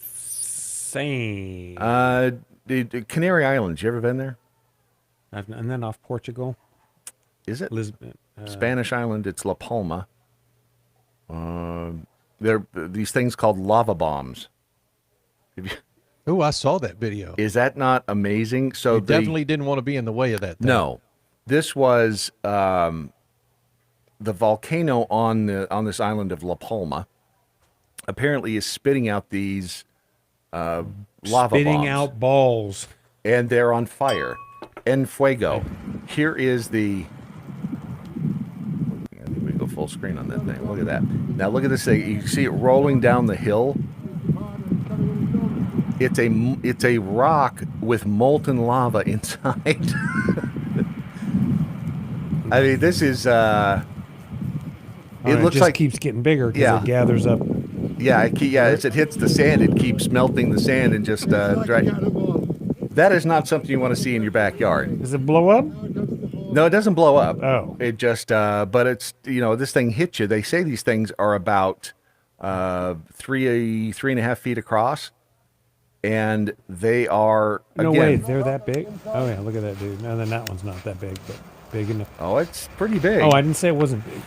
Insane. The Canary Islands, you ever been there? And then off Portugal. Is it? Lisbon. Spanish island, it's La Palma. There are these things called lava bombs. Oh, I saw that video. Is that not amazing? So you definitely didn't want to be in the way of that thing. No. This was the volcano on this island of La Palma. Apparently is spitting out these lava Spitting bombs. out balls. And they're on fire. En fuego. Here is the... We go full screen on that thing. Look at that. Now look at this thing. You see it rolling down the hill? It's a rock with molten lava inside. I mean, this is... it looks just like... keeps getting bigger because it gathers up. Yeah, as it hits the sand, it keeps melting the sand and just that is not something you want to see in your backyard. Does it blow up? No, it doesn't blow up. Oh. It just, but it's, this thing hits you. They say these things are about 3.5 feet across, and they are, No again, way, they're that big? Oh, yeah, look at that dude. No, then that one's not that big, but big enough. Oh, it's pretty big. Oh, I didn't say it wasn't big.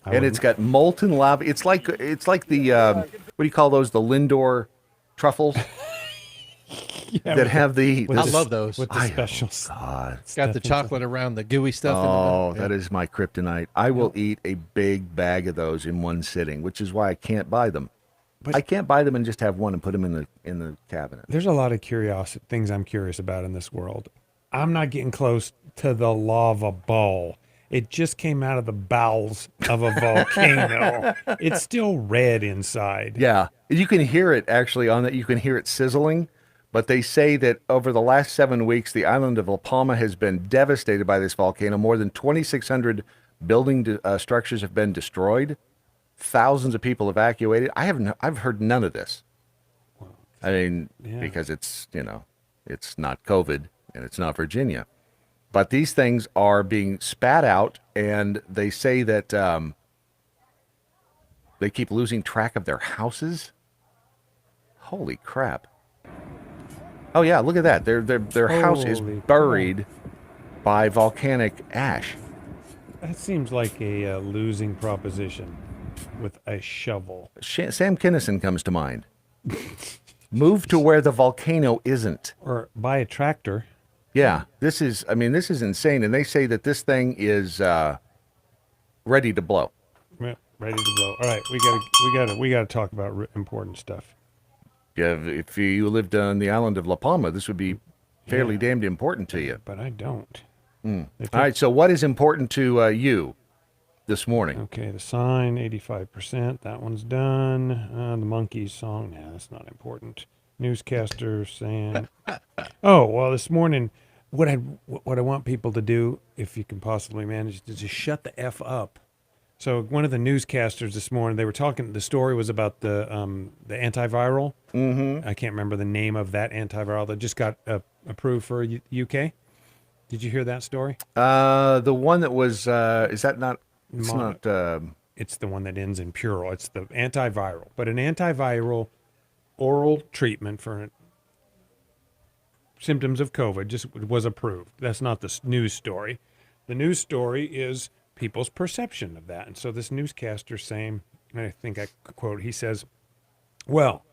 And it's got molten lava. It's like the what do you call those? The Lindor truffles that have the. I love those. With the specials. God, it's got the chocolate around the gooey stuff. Oh, that is my kryptonite. I will eat a big bag of those in one sitting, which is why I can't buy them. But I can't buy them and just have one and put them in the cabinet. There's a lot of things I'm curious about in this world. I'm not getting close to the lava ball. It just came out of the bowels of a volcano. It's still red inside. Yeah. You can hear it actually on that. You can hear it sizzling. But they say that over the last 7 weeks, the island of La Palma has been devastated by this volcano. More than 2,600 building structures have been destroyed. Thousands of people evacuated. I've heard none of this. I mean, because it's, it's not COVID and it's not Virginia. But these things are being spat out, and they say that they keep losing track of their houses. Holy crap. Oh, yeah, look at that. Their house is buried by volcanic ash. That seems like a losing proposition with a shovel. Sam Kinison comes to mind. Move to where the volcano isn't. Or buy a tractor. Yeah, this is insane. And they say that this thing is ready to blow. Yeah, ready to blow. All right, we gotta talk about important stuff. Yeah, if you lived on the island of La Palma, this would be fairly damned important to you. But I don't. All right, so what is important to you this morning. Okay, the sign, 85%. That one's done. The Monkees song, nah, that's not important. Newscaster saying, oh, well, this morning, what I want people to do, if you can possibly manage, is just shut the F up. So one of the newscasters this morning, they were talking, the story was about the antiviral. Mm-hmm. I can't remember the name of that antiviral that just got approved for UK. Did you hear that story? The one that was, is that not, it's Mono. not, It's the one that ends in pural. It's the antiviral. But an antiviral oral treatment for symptoms of COVID just was approved. That's not the news story. The news story is people's perception of that. And so this newscaster saying, and I think I quote, he says, well,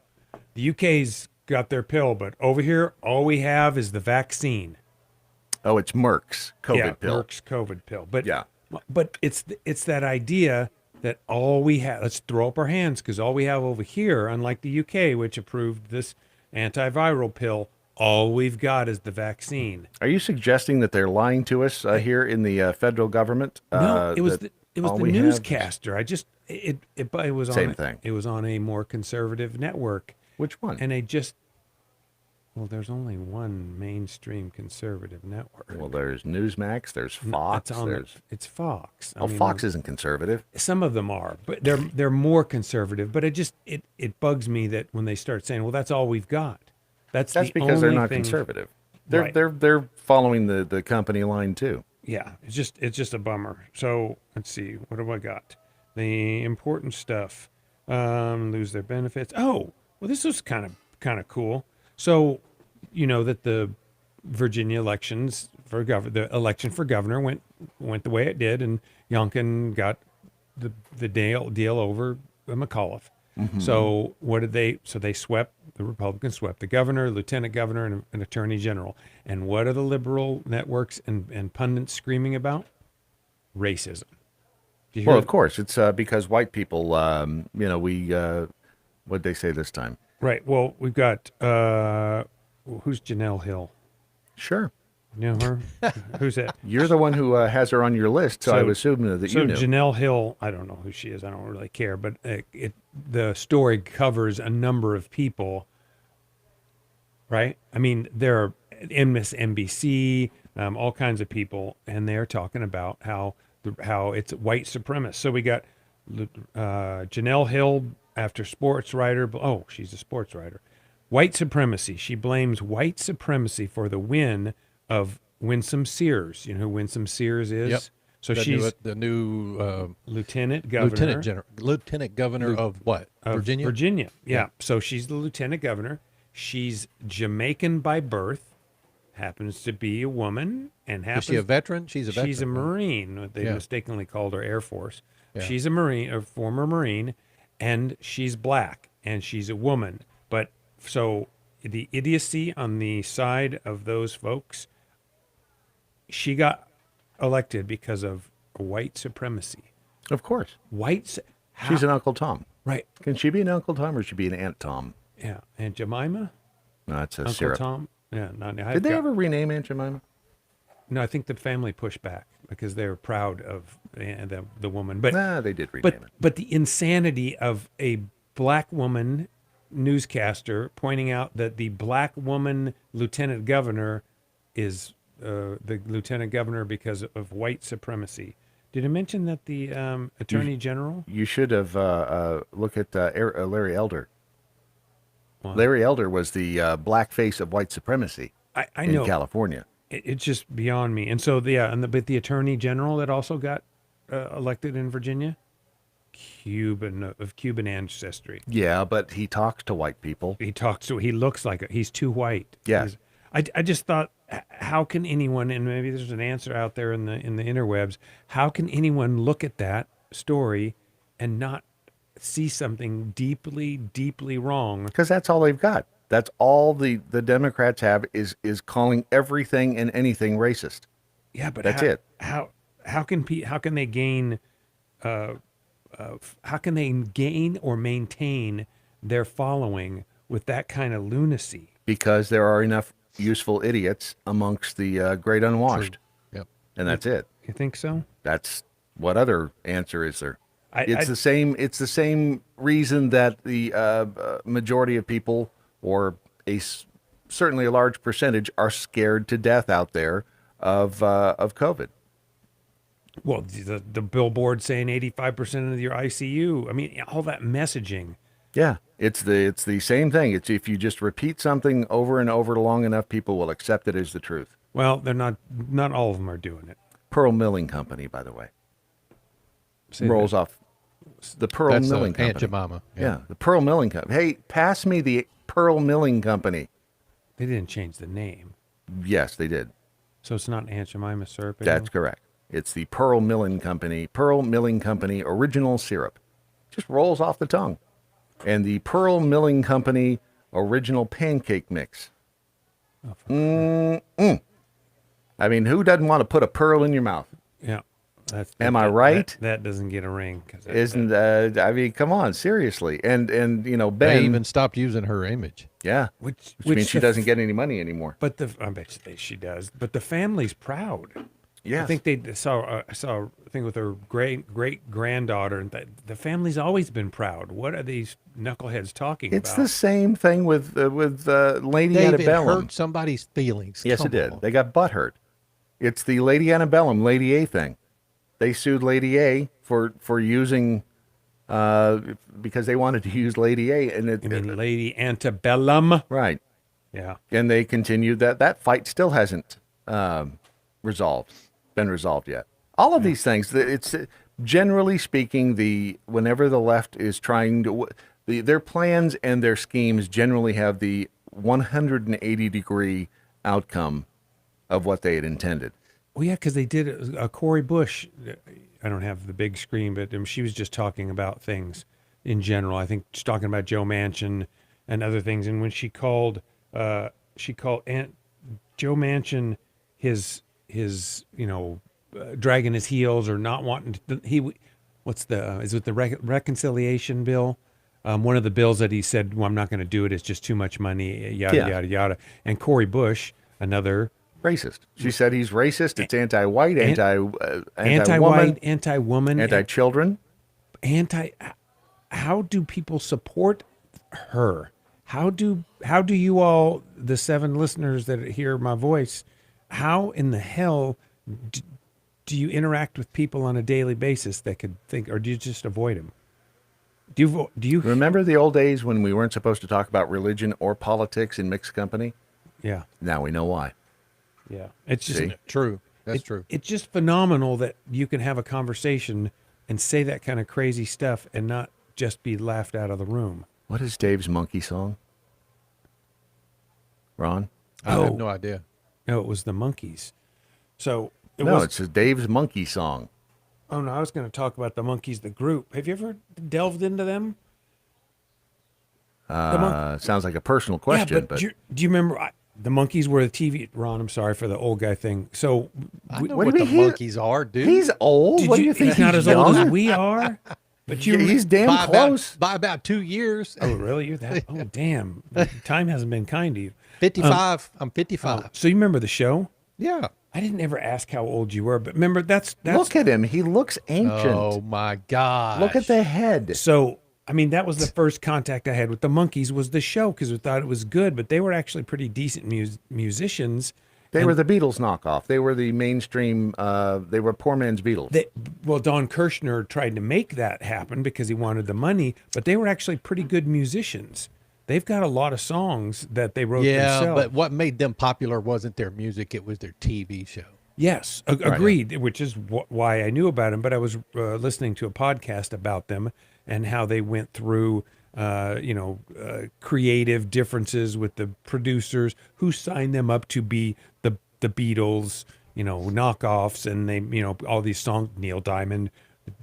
the UK's got their pill, but over here, all we have is the vaccine. oh, it's Merck's COVID pill. Merck's COVID pill. But Yeah. But it's that idea that all we have, let's throw up our hands because all we have over here, unlike the UK, which approved this antiviral pill, all we've got is the vaccine. Are you suggesting that they're lying to us here in the federal government? No, it was that the all we have newscaster. I just it was Same on thing. It was on a more conservative network, Which one? and they just there's only one mainstream conservative network. Well, there's Newsmax, there's Fox, It's Fox. I mean, Fox isn't conservative. Some of them are, but they're more conservative. But it bugs me that when they start saying, "Well, that's all we've got." That's because they're only not thing- conservative. Right. They're following the company line too. Yeah, it's just a bummer. So let's see, what have I got? The important stuff. Lose their benefits. Oh, well, this was kind of cool. So, you know that the Virginia elections for the election for governor went the way it did, and Youngkin got the deal over McAuliffe. Mm-hmm. So what did they? So they swept, the Republicans swept the governor, lieutenant governor, and an attorney general. And what are the liberal networks and pundits screaming about? Racism. Do you hear Well, that? of course, it's because white people. We what'd they say this time? Right. Well, we've got who's Janelle Hill? Sure. You know her? Who's that? You're the one who has her on your list, so I would assume that So you knew. Janelle Hill, I don't know who she is. I don't really care, but the story covers a number of people, right? I mean, there are MSNBC, all kinds of people, and they're talking about how it's white supremacist. So we got Janelle Hill after sports writer. Oh, she's a sports writer. White supremacy. She blames white supremacy for the win of Winsome Sears. You know who Winsome Sears is? Yep. So She's the new lieutenant governor. lieutenant governor of what? Virginia. Virginia. Yeah. So she's the lieutenant governor. She's Jamaican by birth. Happens to be a woman and happens. Is she a veteran? She's a veteran. She's a Marine. They mistakenly called her Air Force. Yeah. She's a Marine, a former Marine, and she's black and she's a woman. But so the idiocy on the side of those folks, she got elected because of white supremacy. Of course. She's an Uncle Tom. Right. Can she be an Uncle Tom or should she be an Aunt Tom? Yeah. Aunt Jemima? No, that's a Uncle syrup. Tom? Yeah. Did they ever rename Aunt Jemima? No, I think the family pushed back because they were proud of the woman. But they did rename it. But the insanity of a black woman newscaster pointing out that the black woman lieutenant governor is the lieutenant governor because of white supremacy. Did I mention that the attorney general? You should have looked at Larry Elder. Wow. Larry Elder was the black face of white supremacy I in know. California. It's just beyond me. And so but the attorney general that also got elected in Virginia, of Cuban ancestry. Yeah, but he talks to white people. He looks like he's too white. Yes. I just thought, how can anyone, and maybe there's an answer out there in the interwebs, how can anyone look at that story and not see something deeply, deeply wrong? Because that's all they've got. That's all the Democrats have is calling everything and anything racist. Yeah, but that's it. How can they gain or maintain their following with that kind of lunacy? Because there are enough useful idiots amongst the great unwashed. True. Yep. And that's it. You think so? That's What other answer is there? I- The same. It's the same reason that the majority of people, or certainly a large percentage, are scared to death out there of COVID. Well, the billboard saying 85% of your ICU. I mean, all that messaging. Yeah, it's the same thing. It's if you just repeat something over and over long enough, people will accept it as the truth. Well, they're not all of them are doing it. Pearl Milling Company, by the way, Say rolls that. off the Pearl That's Milling Company. Aunt Jemima. Yeah, the Pearl Milling Company. Hey, pass me the Pearl Milling Company. They didn't change the name. Yes, they did. So it's not Aunt Jemima syrup That's anymore? correct. It's the Pearl Milling Company original syrup. Just rolls off the tongue. And the Pearl Milling Company original pancake mix. I mean, who doesn't want to put a pearl in your mouth? Yeah. Am I right? That doesn't get a ring. Isn't I mean, come on, seriously. And you know, They Ben even stopped using her image. yeah, Which means she doesn't get any money anymore. But I bet she does. But the family's proud. Yes. I think they saw a thing with her great granddaughter, and the family's always been proud. What are these knuckleheads talking It's about? the same thing with Lady Dave, it Antebellum. hurt somebody's feelings. Yes, Come it did. on. They got butthurt. It's the Lady Antebellum, Lady A thing. They sued Lady A for using because they wanted to use Lady A, and You mean Lady Antebellum? right. Yeah. And they continued that fight still hasn't been resolved yet. All of these things, it's generally speaking, whenever the left is trying to, their plans and their schemes generally have the 180-degree outcome of what they had intended. Well, yeah, because they did Cori Bush. I don't have the big screen, but she was just talking about things in general. I think she's talking about Joe Manchin and other things. And when she called Joe Manchin his dragging his heels or not wanting to, is it the reconciliation bill? One of the bills that he said, well, I'm not going to do it. It's just too much money, yada, yada. And Cori Bush, another Racist. She said he's racist. It's anti-white, anti-white, anti-woman, anti-woman, anti-children. How do people support her? How do you all, the 7 listeners that hear my voice, how in the hell do you interact with people on a daily basis that could think, or do you just avoid them? Do you Remember the old days when we weren't supposed to talk about religion or politics in mixed company? Yeah. Now we know why. Yeah. It's just See? True. That's true. It's just phenomenal that you can have a conversation and say that kind of crazy stuff and not just be laughed out of the room. What is Dave's monkey song? Ron? I have no idea. No, it was the Monkees. So It's Dave's monkey song. Oh no, I was going to talk about the Monkees, the group. Have you ever delved into them? Sounds like a personal question, Yeah, but do you remember the Monkees were the TV? Ron, I'm sorry for the old guy thing. So I know what what do the we hear? monkeys are, dude. He's old. What do you think? He's not as young? old as we are. But He's damn by close. by about 2 years. Oh, really? You're that? Oh, damn. Time hasn't been kind to you. 55. I'm 55. So you remember the show? Yeah. I didn't ever ask how old you were, but remember that's Look at him. He looks ancient. Oh my God. Look at the head. So, I mean, that was the first contact I had with the Monkees was the show because we thought it was good, but they were actually pretty decent musicians. They were the Beatles knockoff. They were the mainstream. They were poor man's Beatles. Don Kirshner tried to make that happen because he wanted the money, but they were actually pretty good musicians. They've got a lot of songs that they wrote themselves. Yeah, but what made them popular wasn't their music; it was their TV show. Yes, agreed. Which is why I knew about them. But I was listening to a podcast about them and how they went through, creative differences with the producers who signed them up to be the Beatles, knockoffs, and they, all these songs. Neil Diamond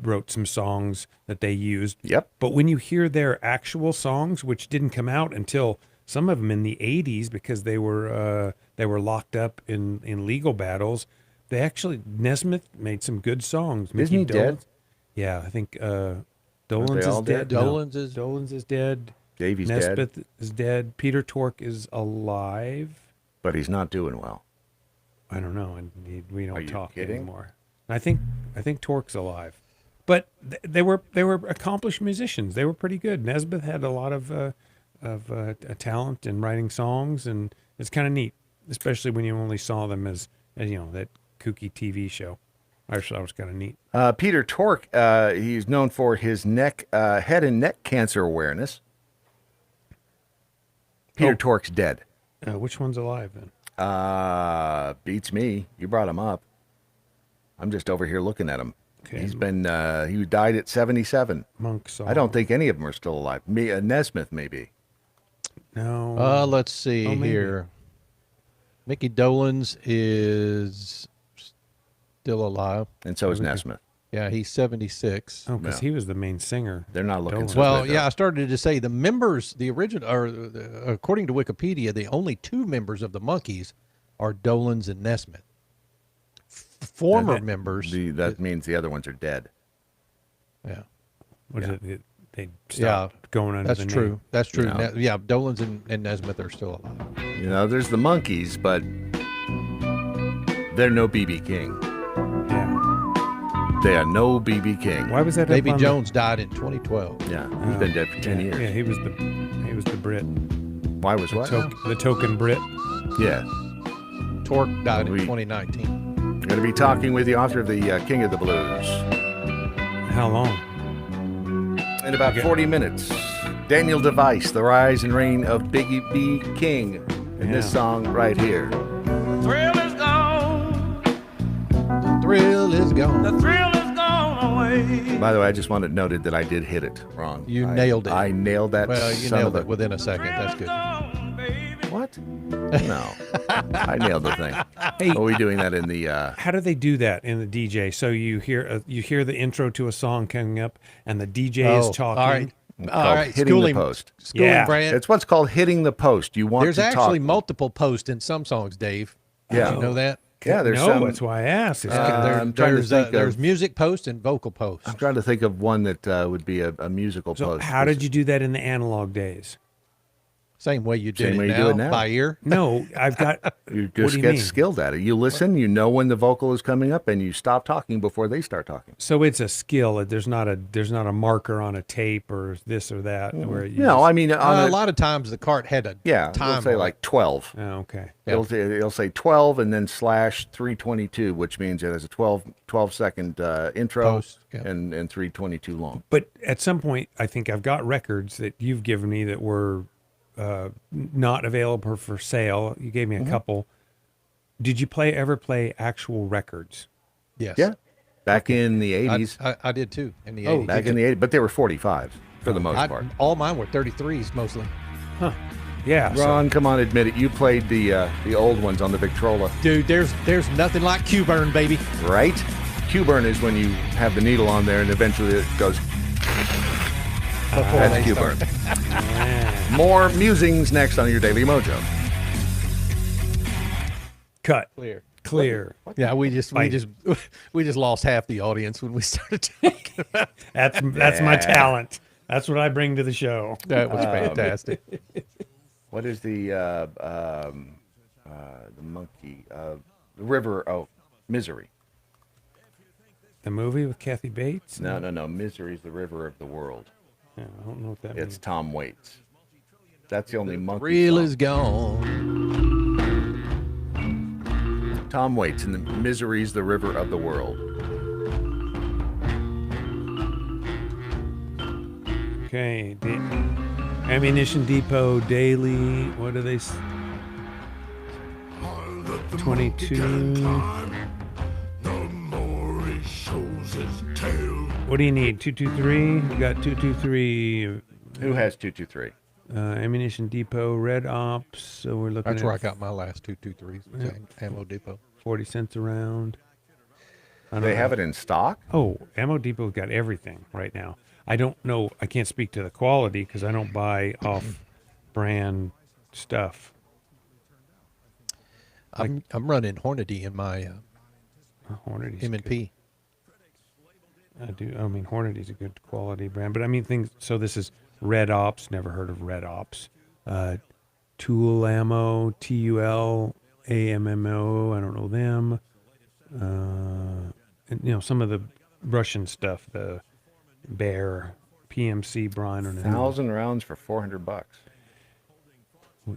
wrote some songs that they used. Yep. But when you hear their actual songs, which didn't come out until some of them in the 80s because they were locked up in legal battles, they actually, Nesmith made some good songs. Isn't he dead? Yeah, I think Dolan's is dead. Dolan's is dead. Davey's Nesmith dead. is dead. Peter Tork is alive. But he's not doing well. I don't know, and we Are don't you talk kidding? anymore. I think I think Torque's alive. But they were accomplished musicians. They were pretty good. Nesmith had a lot of talent in writing songs, and it's kind of neat, especially when you only saw them as that kooky TV show. I thought it was kind of neat. Peter Tork, he's known for his head and neck cancer awareness. Peter Tork's dead. Which one's alive then? Beats me. You brought him up. I'm just over here looking at him. Okay. He's been, he died at 77. Monk song. I don't think any of them are still alive. Nesmith, maybe. No. Let's see maybe. here. Mickey Dolenz is still alive. And so is Nesmith. Yeah, he's 76. Oh, because he was the main singer. They're not looking so Well, good, yeah, I started to say the members, the original, or according to Wikipedia, the only two members of the Monkees are Dolenz and Nesmith. Former members. That means the other ones are dead. Yeah. What is it? They stopped going under the name. That's true. No. Yeah, Dolenz and Nesmith are still alive. There's the Monkees, but they're no B.B. King. Yeah. They are no B.B. King. Why was that? Davy Jones died in 2012. Yeah, he's been dead for 10 years. Yeah, he was the Brit. Why was what? The token Brit. Yeah. Torque died in 2019. We're going to be talking with the author of the King of the Blues. How long? In about 40 minutes. Daniel Device, The Rise and Reign of Biggie B. King. In this song right here. Thrill is gone. The thrill is gone. The thrill is gone away. By the way, I just wanted noted that I did hit it wrong. You nailed it. I nailed that. Well, you son nailed of it within a second. That's good. What? No. I nailed the thing. Hey, are we doing that in the... How do they do that in the DJ? So you hear the intro to a song coming up, and the DJ is talking. All right. Hitting the post. Schooling, Brad. It's what's called hitting the post. You want There's to actually talk. multiple posts in some songs, Dave. Yeah. Did you know that? Yeah, there's no, some. that's why I asked. There's music post and vocal post. I'm trying to think of one that would be a musical So post. how did you do that in the analog days? Same way you do Same it way you now, do it now. by ear. No, I've got. You what just do you get mean? skilled at it. You listen, you know when the vocal is coming up, and you stop talking before they start talking. So it's a skill. There's not a marker on a tape or this or that. Where you No, I mean a lot of times the cart had a it'll time. say like 12. Oh, okay. It'll say 12 and then slash 322, which means it has a 12 second intro Post, yeah. and 322 long. But at some point, I think I've got records that you've given me that were not available for sale. You gave me a couple. Did you ever play actual records? Yes. Yeah. Back in the 80s. I did too in the 80s. Back in the 80s, but they were 45s for the most part. All mine were 33s mostly. Huh. Yeah. Ron, come on, admit it. You played the old ones on the Victrola. Dude, there's nothing like Q-burn, baby. Right? Q-burn is when you have the needle on there and eventually it goes. That's Q-burn. More musings next on your Daily Mojo. Cut. Clear. Yeah, we just lost half the audience when we started talking about That's my talent. That's what I bring to the show. that was fantastic. What is the monkey? The river of misery. The movie with Kathy Bates? No. Misery is the river of the world. Yeah, I don't know what that It's means. Tom Waits. That's the only monkey Real song. is gone. Tom Waits and the Misery's the river of the world. Okay. Ammunition Depot Daily. What are they? 22. What do you need? 223? We got 223. Who has 223? Ammunition Depot, Red Ops. So we're looking That's at where I got my last 223s. Ammo Depot. 40 cents a round. They have it in stock? Oh, Ammo Depot's got everything right now. I don't know. I can't speak to the quality because I don't buy off-brand stuff. I'm running Hornady in my Hornady's M&P. I do. I mean, Hornady's a good quality brand, but I mean things. So this is Red Ops. Never heard of Red Ops. Tool Ammo, TUL, AMMO. I don't know them. some of the Russian stuff, the Bear, PMC brine, or 1,000 rounds for $400.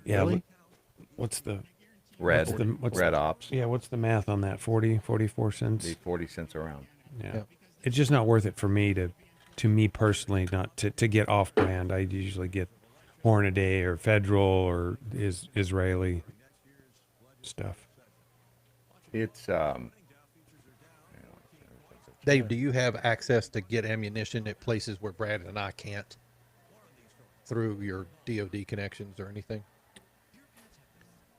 Yeah. Really? What's the Red the- ops. Yeah, what's the math on that? 40, 44 cents? Be 40 cents a round. Yeah. It's just not worth it for me to me personally, not to get off brand. I usually get Hornaday or Federal or Israeli stuff. It's Dave, do you have access to get ammunition at places where Brad and I can't through your DOD connections or anything?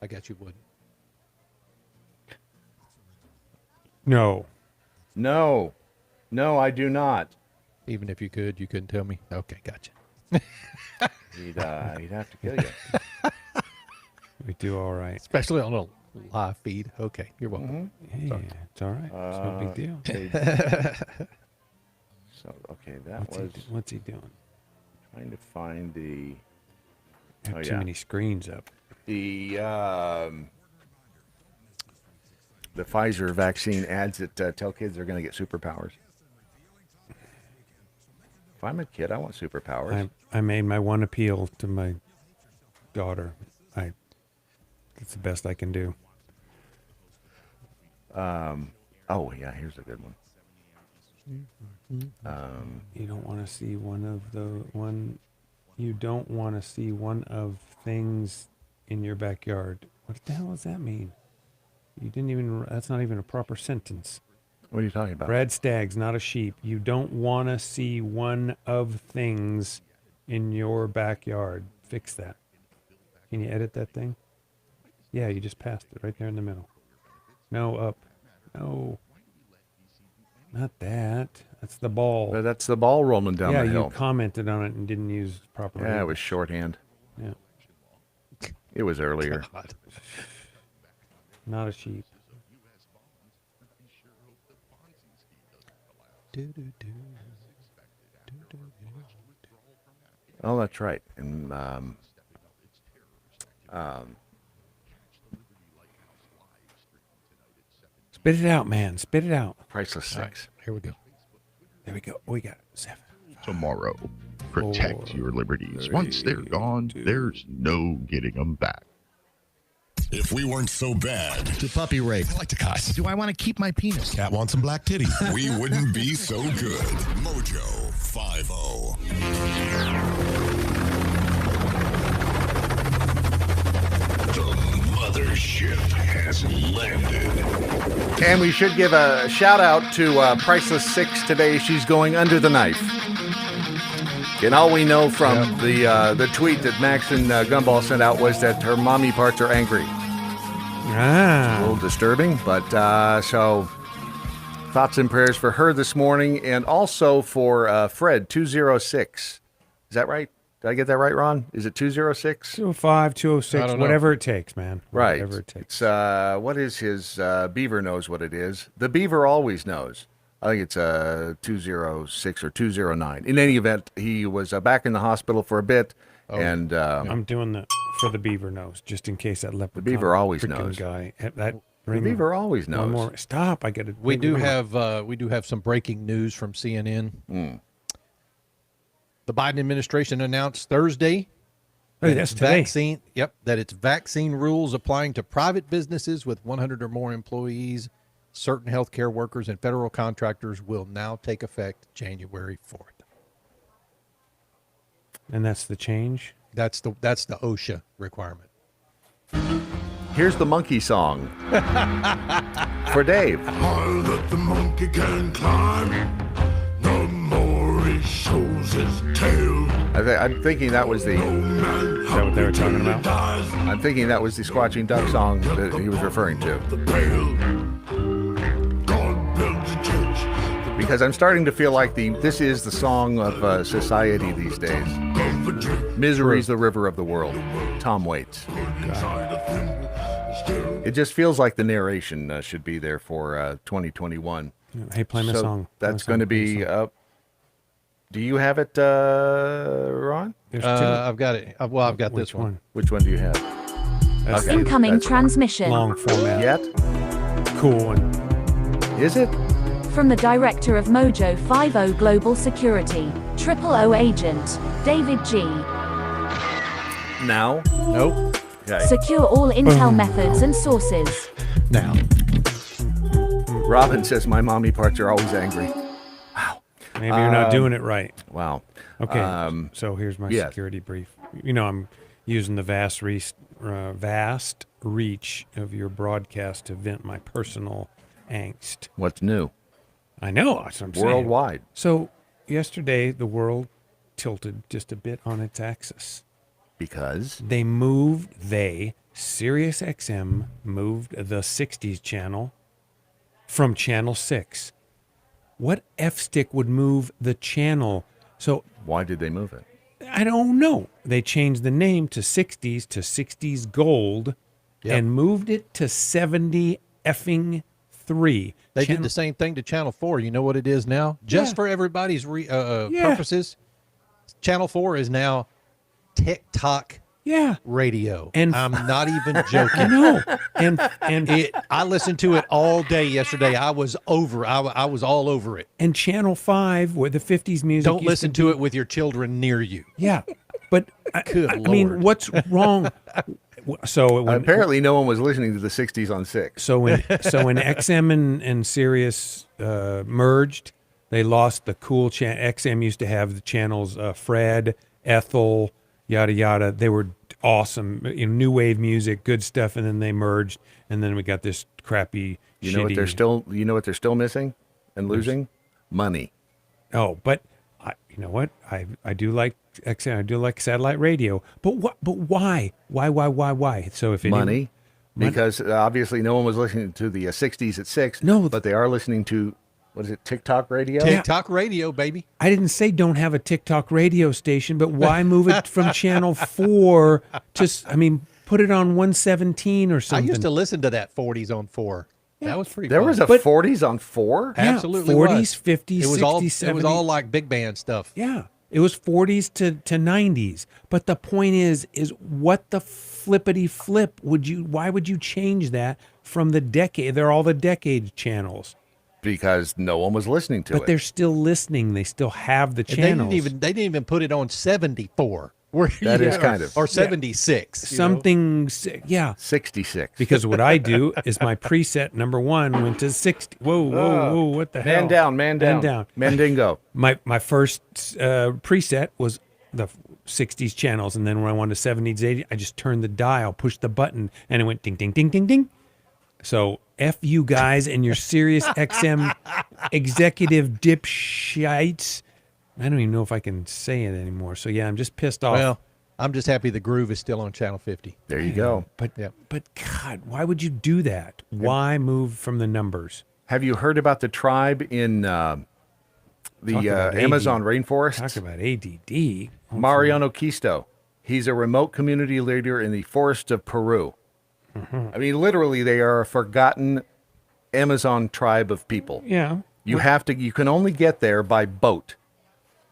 I guess you wouldn't. No. No, I do not. Even if you could, you couldn't tell me? Okay, gotcha. He'd have to kill you. We do all right. Especially on a live feed. Okay, you're welcome. Yeah, it's all right. It's no big deal. So, okay, What's he doing? Trying to find the... I have too many screens up. The Pfizer vaccine ads that tell kids they're going to get superpowers. If I'm a kid, I want superpowers. I made my one appeal to my daughter. That's the best I can do. Oh yeah, here's a good one. You don't want to see You don't want to see one of things in your backyard. What the hell does that mean? That's not even a proper sentence. What are you talking about? Brad Staggs, not a sheep. You don't want to see one of things in your backyard. Fix that. Can you edit that thing? Yeah, you just passed it right there in the middle. No, up. No. Not that. That's the ball. But that's the ball rolling down the hill. Yeah, you commented on it and didn't use proper. Yeah, it was shorthand. Yeah. It was earlier. God. Not a sheep. Oh, that's right. And spit it out, man. Spit it out. Priceless 6. Right, here we go. There we go. We got 7. Tomorrow, protect 4, your liberties. 3, Once they're gone, 2. there's no getting them back. If we weren't so bad, To puppy rape. I like to cuss. Do I want to keep my penis? Cat wants some black titties. we wouldn't be so good. Mojo 50. The mothership has landed. And we should give a shout out to Priceless 6 today. She's going under the knife. And all we know from the tweet that Max and Gumball sent out was that her mommy parts are angry. A little disturbing, but so thoughts and prayers for her this morning, and also for Fred 206. Is that right? Did I get that right, Ron? Is it 206? 205, 206, whatever it takes, man. Right. Whatever it takes. It's, what is his, Beaver knows what it is. The Beaver always knows. I think it's 206 or 209. In any event, he was back in the hospital for a bit, and I'm doing the for the Beaver nose, just in case that leprechaun. The Beaver always freaking knows. Guy. That the Beaver always knows. One more. Stop! I get it. We do have some breaking news from CNN. The Biden administration announced Thursday Hey, that's today. that its vaccine rules applying to private businesses with 100 or more employees, certain healthcare workers, and federal contractors will now take effect January 4th. And that's the change? That's the OSHA requirement. Here's the monkey song for Dave. All that the monkey can climb, no more he shows his tail. I'm thinking that was the... Is that what they were talking about? I'm thinking that was the Squatching Duck song that he was referring to. Because I'm starting to feel like this is the song of society these days. Misery's the river of the world. Tom Waits. It just feels like the narration should be there for 2021. Hey, play me a song. That's going to be... do you have it, Ron? I've got it. Well, I've got this one. Which one do you have? That's Incoming transmission. long format. Yet? Cool one. Is it? from the director of Mojo 50 Global Security, 000 agent, David G. Now? Nope. Okay. Secure all intel methods and sources. Now. Robin says my mommy parts are always angry. Wow. Maybe you're not doing it right. Wow. Okay. So here's my security brief. You know, I'm using the vast reach of your broadcast to vent my personal angst. What's new? I know. That's what I'm saying. Worldwide. So yesterday, the world tilted just a bit on its axis. Because? Sirius XM moved the 60s channel from channel 6. What F-stick would move the channel? So why did they move it? I don't know. They changed the name to 60s Gold and moved it to 70 effing 3. They did the same thing to Channel 4. You know what it is now? Just for everybody's purposes, Channel 4 is now TikTok radio. And I'm not even joking. I know. I listened to it all day yesterday. I was over. I was all over it. And Channel 5, where the 50s music. Don't listen to it with your children near you. Yeah, but Good I mean, what's wrong? So apparently, no one was listening to the 60s on 6. So when XM and Sirius merged, they lost the cool channel. XM used to have the channels Fred, Ethel, yada yada. They were awesome, new wave music, good stuff, and then they merged, and then we got this crappy. You know what they're still missing and losing? Money. Oh, but you know what? I do like XM. I do like satellite radio. But what? But why? Why? So if money, because obviously no one was listening to the 60s at 6. No, but they are listening to. What is it, TikTok radio? TikTok radio, baby. I didn't say don't have a TikTok radio station, but why move it from channel 4 to, put it on 117 or something. I used to listen to that 40s on 4. That was pretty There fun. was a 40s on 4? Yeah, Absolutely 40s, 50s, it was 60s, all, 70s. It was all like big band stuff. Yeah. It was 40s to 90s. But the point is what the flippity flip why would you change that from the decade? They're all the decade channels. Because no one was listening to it. But they're still listening. They still have the channels. They didn't even put it on 74. That is kind of. Or 76. Something, 66. Because what I do is my preset number 1 went to 60. Whoa, what the hell? Man down. Mandingo. My first preset was the 60s channels. And then when I wanted 70s, 80s, I just turned the dial, pushed the button, and it went ding, ding, ding, ding, ding. So F you guys and your Sirius XM executive dipshites. I don't even know if I can say it anymore. So yeah, I'm just pissed off. Well, I'm just happy the groove is still on Channel 50. There you go. But God, why would you do that? Why move from the numbers? Have you heard about the tribe in the Amazon rainforest? Talk about ADD. Mariano Quisto. He's a remote community leader in the forests of Peru. Mm-hmm. I mean, literally, they are a forgotten Amazon tribe of people. Yeah. You can only get there by boat.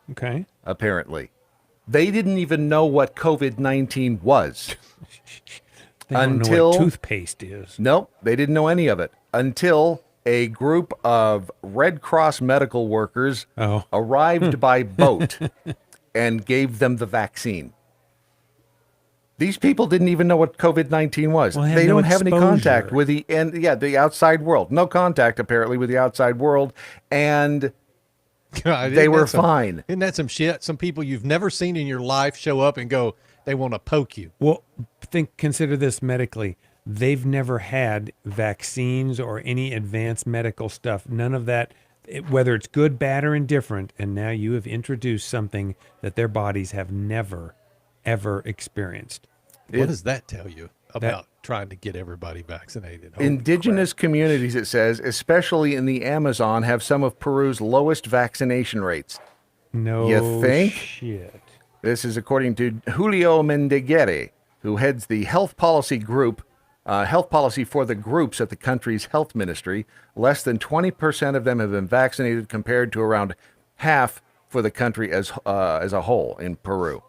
Okay. Apparently. They didn't even know what COVID-19 was. They don't know what toothpaste is. Nope, they didn't know any of it until a group of Red Cross medical workers arrived by boat and gave them the vaccine. These people didn't even know what COVID-19 was. Well, they don't have any contact exposure. with the outside world. No contact, apparently, with the outside world. And God, they were fine. Isn't that some shit? Some people you've never seen in your life show up and go, they want to poke you. Well, consider this medically. They've never had vaccines or any advanced medical stuff. None of that, whether it's good, bad, or indifferent. And now you have introduced something that their bodies have never, ever experienced. What does that tell you about trying to get everybody vaccinated? Holy Indigenous crap. communities, it says, especially in the Amazon, have some of Peru's lowest vaccination rates. No You think? shit. This is according to Julio Mendeguere, who heads the health policy for the groups at the country's health ministry. Less than 20% of them have been vaccinated, compared to around half for the country as a whole in Peru.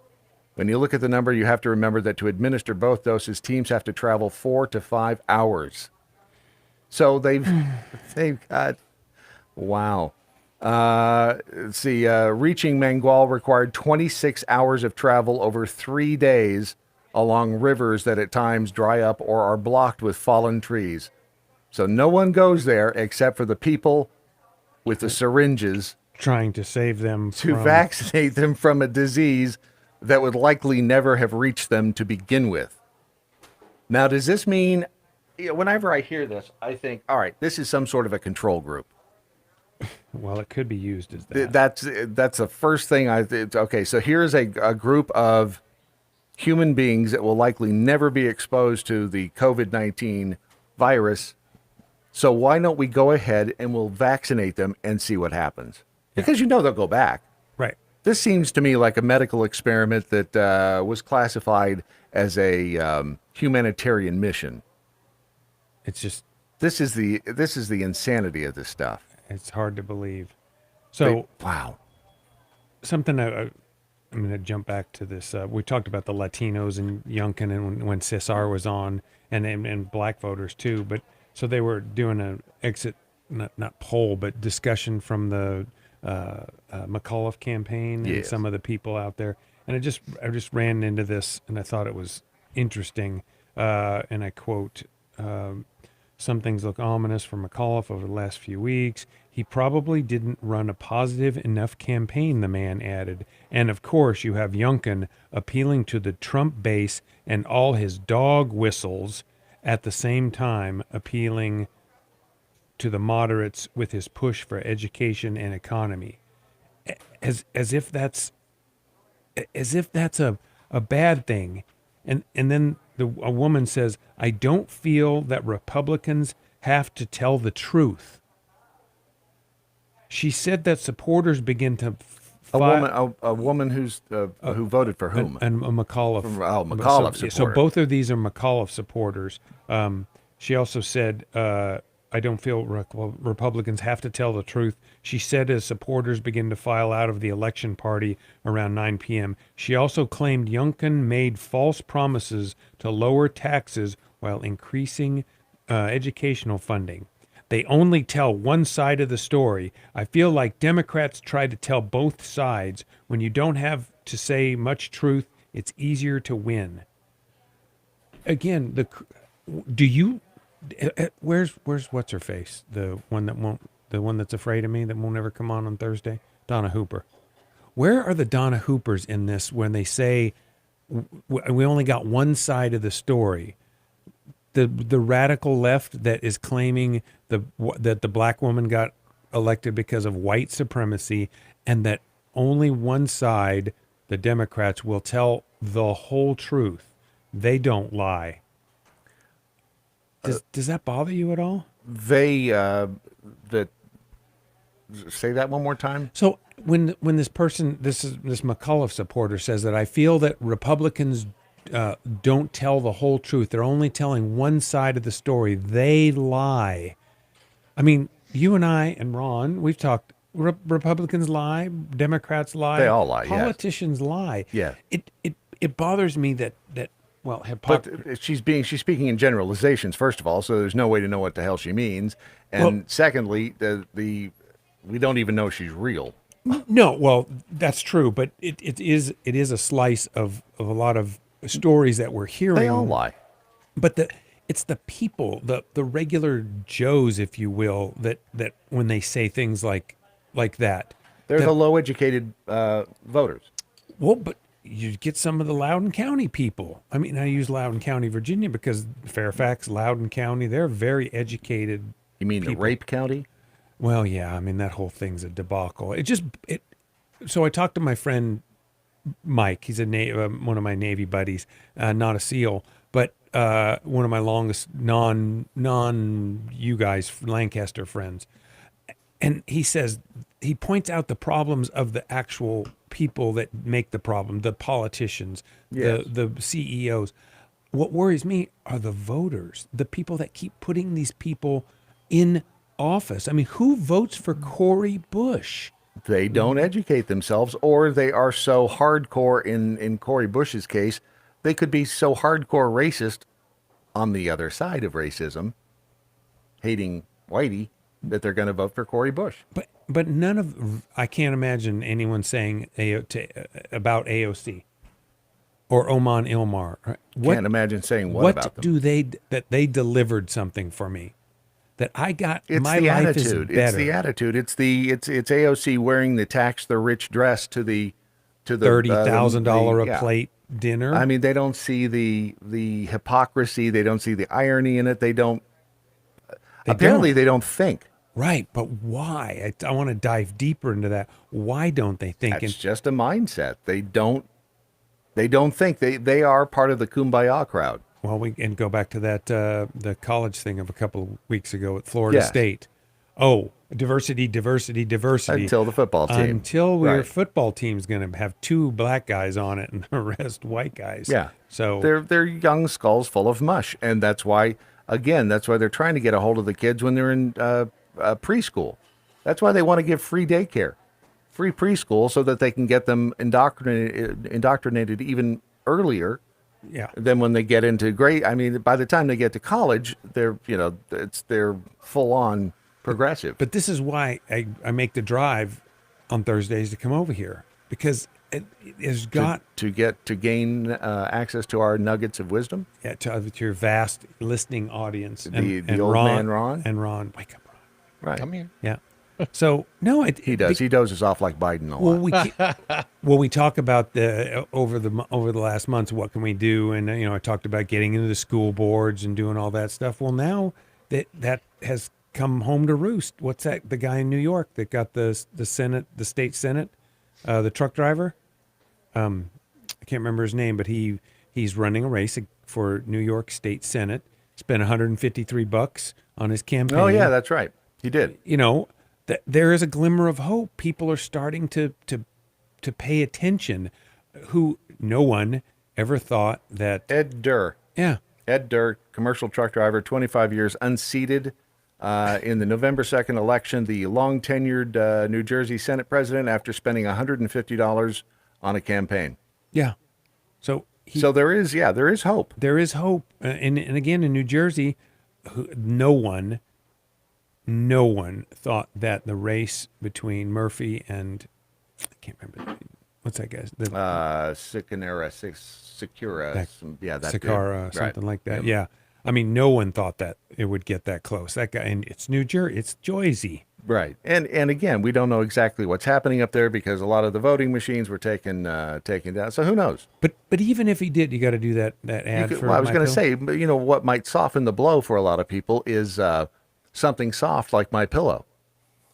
When you look at the number, you have to remember that to administer both doses, teams have to travel 4 to 5 hours. So they've got Wow. Let's see. Reaching Mangual required 26 hours of travel over 3 days along rivers that at times dry up or are blocked with fallen trees. So no one goes there except for the people with the syringes trying to save them to from... vaccinate them from a disease that would likely never have reached them to begin with. Now, does this mean, whenever I hear this, I think, all right, this is some sort of a control group. Well, it could be used as that. That's the first thing okay, so here's a group of human beings that will likely never be exposed to the COVID-19 virus. So why don't we go ahead and we'll vaccinate them and see what happens? Because they'll go back. Right. This seems to me like a medical experiment that was classified as a humanitarian mission. It's just... This is the insanity of this stuff. It's hard to believe. So, wow. Something I'm going to jump back to this. We talked about the Latinos and Youngkin and when Cesar was on, and black voters too. But so they were doing an exit, not poll, but discussion from the McAuliffe campaign and some of the people out there. And I just ran into this, and I thought it was interesting. And I quote. Some things look ominous for McAuliffe over the last few weeks. He probably didn't run a positive enough campaign, the man added. And of course, you have Youngkin appealing to the Trump base and all his dog whistles at the same time appealing to the moderates with his push for education and economy. As if that's a bad thing. And then a woman says, I don't feel that Republicans have to tell the truth. She said that supporters begin to... A woman who voted for whom? And a McAuliffe. McAuliffe supporter. So both of these are McAuliffe supporters. She also said, I don't feel Republicans have to tell the truth. She said as supporters begin to file out of the election party around 9 p.m. She also claimed Youngkin made false promises to lower taxes while increasing educational funding. They only tell one side of the story. I feel like Democrats try to tell both sides. When you don't have to say much truth, it's easier to win. Again, where's what's her face? The one that's afraid of me that won't ever come on Thursday? Donna Hooper. Where are the Donna Hoopers in this when they say we only got one side of the story? The radical left that is claiming that the black woman got elected because of white supremacy, and that only one side, the Democrats, will tell the whole truth. They don't lie. Does that bother you at all? Say that one more time. So when this person, this McAuliffe supporter says that I feel that Republicans don't tell the whole truth. They're only telling one side of the story. They lie. I mean, you and I and Ron, we've talked. Republicans lie. Democrats lie. They all lie. Politicians lie. Yeah. It bothers me that hypocrisy. But she's speaking in generalizations, first of all, so there's no way to know what the hell she means. And secondly, we don't even know she's real. No, well, that's true, but it is a slice of a lot of stories that we're hearing. They all lie. But it's the people, the regular Joes, if you will, that when they say things like that. They're the low-educated voters. Well, but you get some of the Loudoun County people. I mean, I use Loudoun County, Virginia, because Fairfax, Loudoun County, they're very educated. You mean people. The rape county? Well, yeah. I mean, that whole thing's a debacle. So I talked to my friend Mike. He's one of my Navy buddies, not a SEAL, but one of my longest non you guys Lancaster friends. And he says, he points out the problems of the actual people that make the problem, the politicians, the CEOs. What worries me are the voters, the people that keep putting these people in office. I mean, who votes for Cori Bush? They don't educate themselves, or they are so hardcore in Cori Bush's case, they could be so hardcore racist on the other side of racism, hating whitey, that they're going to vote for Cory Bush. But none of I can't imagine anyone saying about AOC or Oman Ilmar. Can't imagine saying what about them. Do they delivered something for me that I got? It's my the life attitude. is better. It's the attitude. It's AOC wearing the tax the rich dress to the $30,000 a plate dinner. I mean, they don't see the hypocrisy. They don't see the irony in it. They don't think. Right, but why? I want to dive deeper into that. Why don't they think? It's just a mindset. They don't think. They are part of the kumbaya crowd. Well, we can go back to that the college thing of a couple of weeks ago at Florida State. Oh, diversity. Until the football team. Until your football team's going to have 2 black guys on it and the rest white guys. Yeah. So they're young skulls full of mush, and that's why they're trying to get a hold of the kids when they're in preschool. That's why they want to give free daycare, free preschool, so that they can get them indoctrinated even earlier. Yeah. Than when they get into grade. I mean, by the time they get to college, they're full on progressive. But this is why I make the drive on Thursdays to come over here, because it has got to gain access to our nuggets of wisdom. Yeah, to your vast listening audience. The old man Ron and Ron, wake up, Ron. Right. Come here. Yeah. So no, he does. He dozes off like Biden a lot. We talk about over the last months, what can we do? And I talked about getting into the school boards and doing all that stuff. Well, now that has come home to roost. What's that? The guy in New York that got the Senate, the state Senate, the truck driver. I can't remember his name, but he's running a race for New York State Senate. Spent $153 on his campaign. Oh yeah, that's right. He did. There is a glimmer of hope. People are starting to pay attention. Who no one ever thought that Ed Durr. Yeah. Ed Durr, commercial truck driver, 25 years, unseated in the November 2nd election, the long-tenured New Jersey Senate president after spending $150 on a campaign. Yeah. So there is hope. There is hope. And again, in New Jersey, no one thought that the race between Murphy and I can't remember what's that guy's Secura, something like that. Yeah. I mean, no one thought that it would get that close. That guy, and it's New Jersey, it's Jersey. Right. And again, we don't know exactly what's happening up there because a lot of the voting machines were taken down. So who knows? But even if he did, you got to do that ad for I was going to say, what might soften the blow for a lot of people is something soft like my pillow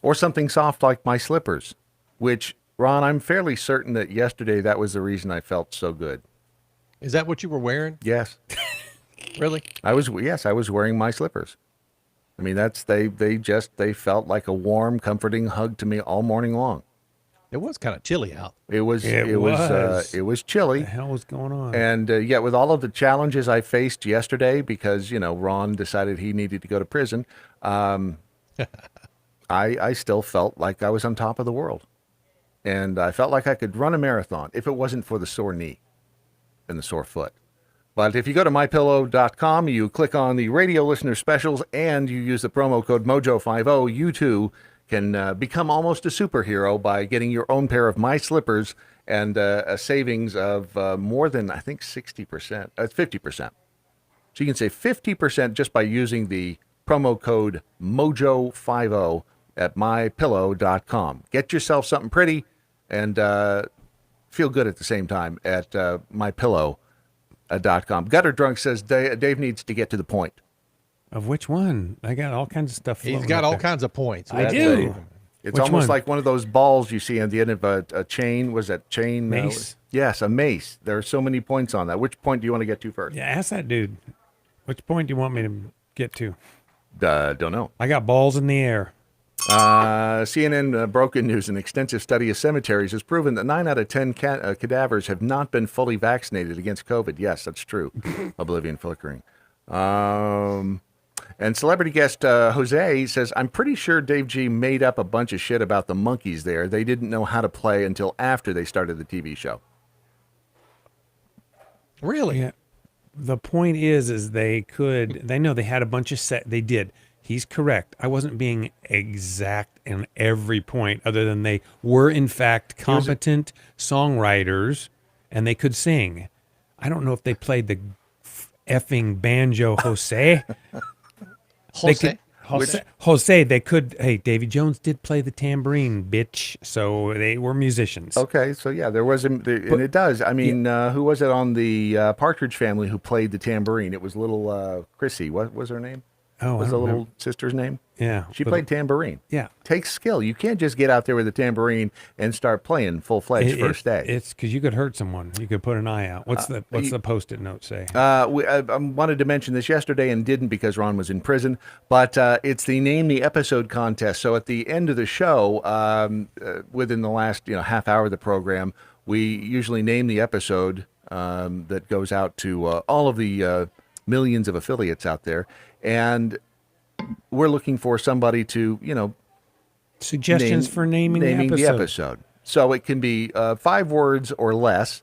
or something soft like my slippers, which, Ron, I'm fairly certain that yesterday that was the reason I felt so good. Is that what you were wearing? Yes. Really? I was wearing my slippers. I mean, they felt like a warm, comforting hug to me all morning long. It was kind of chilly out. It was chilly. What the hell was going on? And yet with all of the challenges I faced yesterday, because, Ron decided he needed to go to prison, I still felt like I was on top of the world. And I felt like I could run a marathon if it wasn't for the sore knee and the sore foot. But if you go to mypillow.com, you click on the radio listener specials, and you use the promo code Mojo50, you too can become almost a superhero by getting your own pair of my slippers and a savings of more than, I think, 60%. 50%. So you can save 50% just by using the promo code Mojo50 at mypillow.com. Get yourself something pretty and feel good at the same time at mypillow.com. Gutter Drunk says Dave needs to get to the point. Of which one? I got all kinds of stuff. He's got all kinds of points. I do. It's almost like one of those balls you see on the end of a chain. Was that chain? Mace? Yes, a mace. There are so many points on that. Which point do you want to get to first? Yeah, ask that dude. Which point do you want me to get to? Don't know. I got balls in the air. CNN Broken News, an extensive study of cemeteries has proven that 9 out of 10 cadavers have not been fully vaccinated against COVID. Yes, that's true. Oblivion flickering. And celebrity guest Jose says, I'm pretty sure Dave G made up a bunch of shit about the monkeys there. They didn't know how to play until after they started the TV show. Really? Yeah. The point is they know they had a bunch of they did. he's correct. I wasn't being exact in every point, other than they were in fact competent songwriters and they could sing. I don't know if they played the effing banjo, Jose. Jose, they could. Hey, Davy Jones did play the tambourine, bitch. So they were musicians. Okay, so yeah, there was, and it does. I mean, who was it on the Partridge Family who played the tambourine? It was little Chrissy. What was her name? Oh, What was I the don't little remember. sister's name? Yeah, She played tambourine. Yeah. Takes skill. You can't just get out there with a tambourine and start playing full-fledged first day. It's because you could hurt someone. You could put an eye out. What's the Post-it note say? I wanted to mention this yesterday and didn't because Ron was in prison, but it's the Name the Episode contest. So at the end of the show, within the last half hour of the program, we usually name the episode that goes out to all of the millions of affiliates out there. And we're looking for somebody to, Suggestions for naming the episode. So it can be 5 words or less.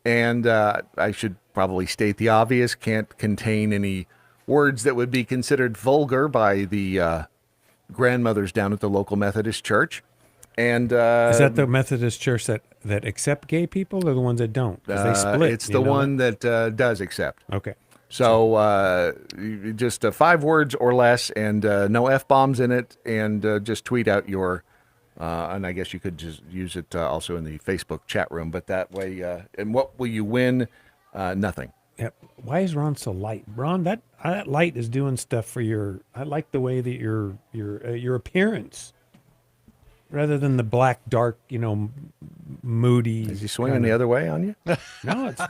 And I should probably state the obvious, can't contain any words that would be considered vulgar by the grandmothers down at the local Methodist church. And is that the Methodist church that accept gay people or the ones that don't? 'Cause they split. It's the one that does accept. Okay. So just 5 words or less, and no F-bombs in it, and just tweet out your, and I guess you could just use it also in the Facebook chat room, but that way, and what will you win? Nothing. Yeah. Why is Ron so light? Ron, that light is doing stuff for your, I like the way that your appearance, rather than the black, dark, moody. Is he swinging the other way on you? No, it's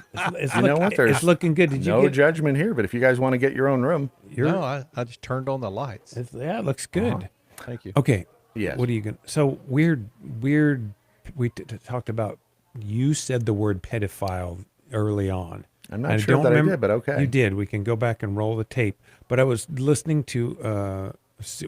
There's looking good. Did no you get judgment here, but if you guys want to get your own room. No, I just turned on the lights. It looks good. Thank you. Okay. Yes. What are you going to, so weird, we talked about, you said the word pedophile early on. I'm not sure that I did, but okay. You did. We can go back and roll the tape. But I was listening to,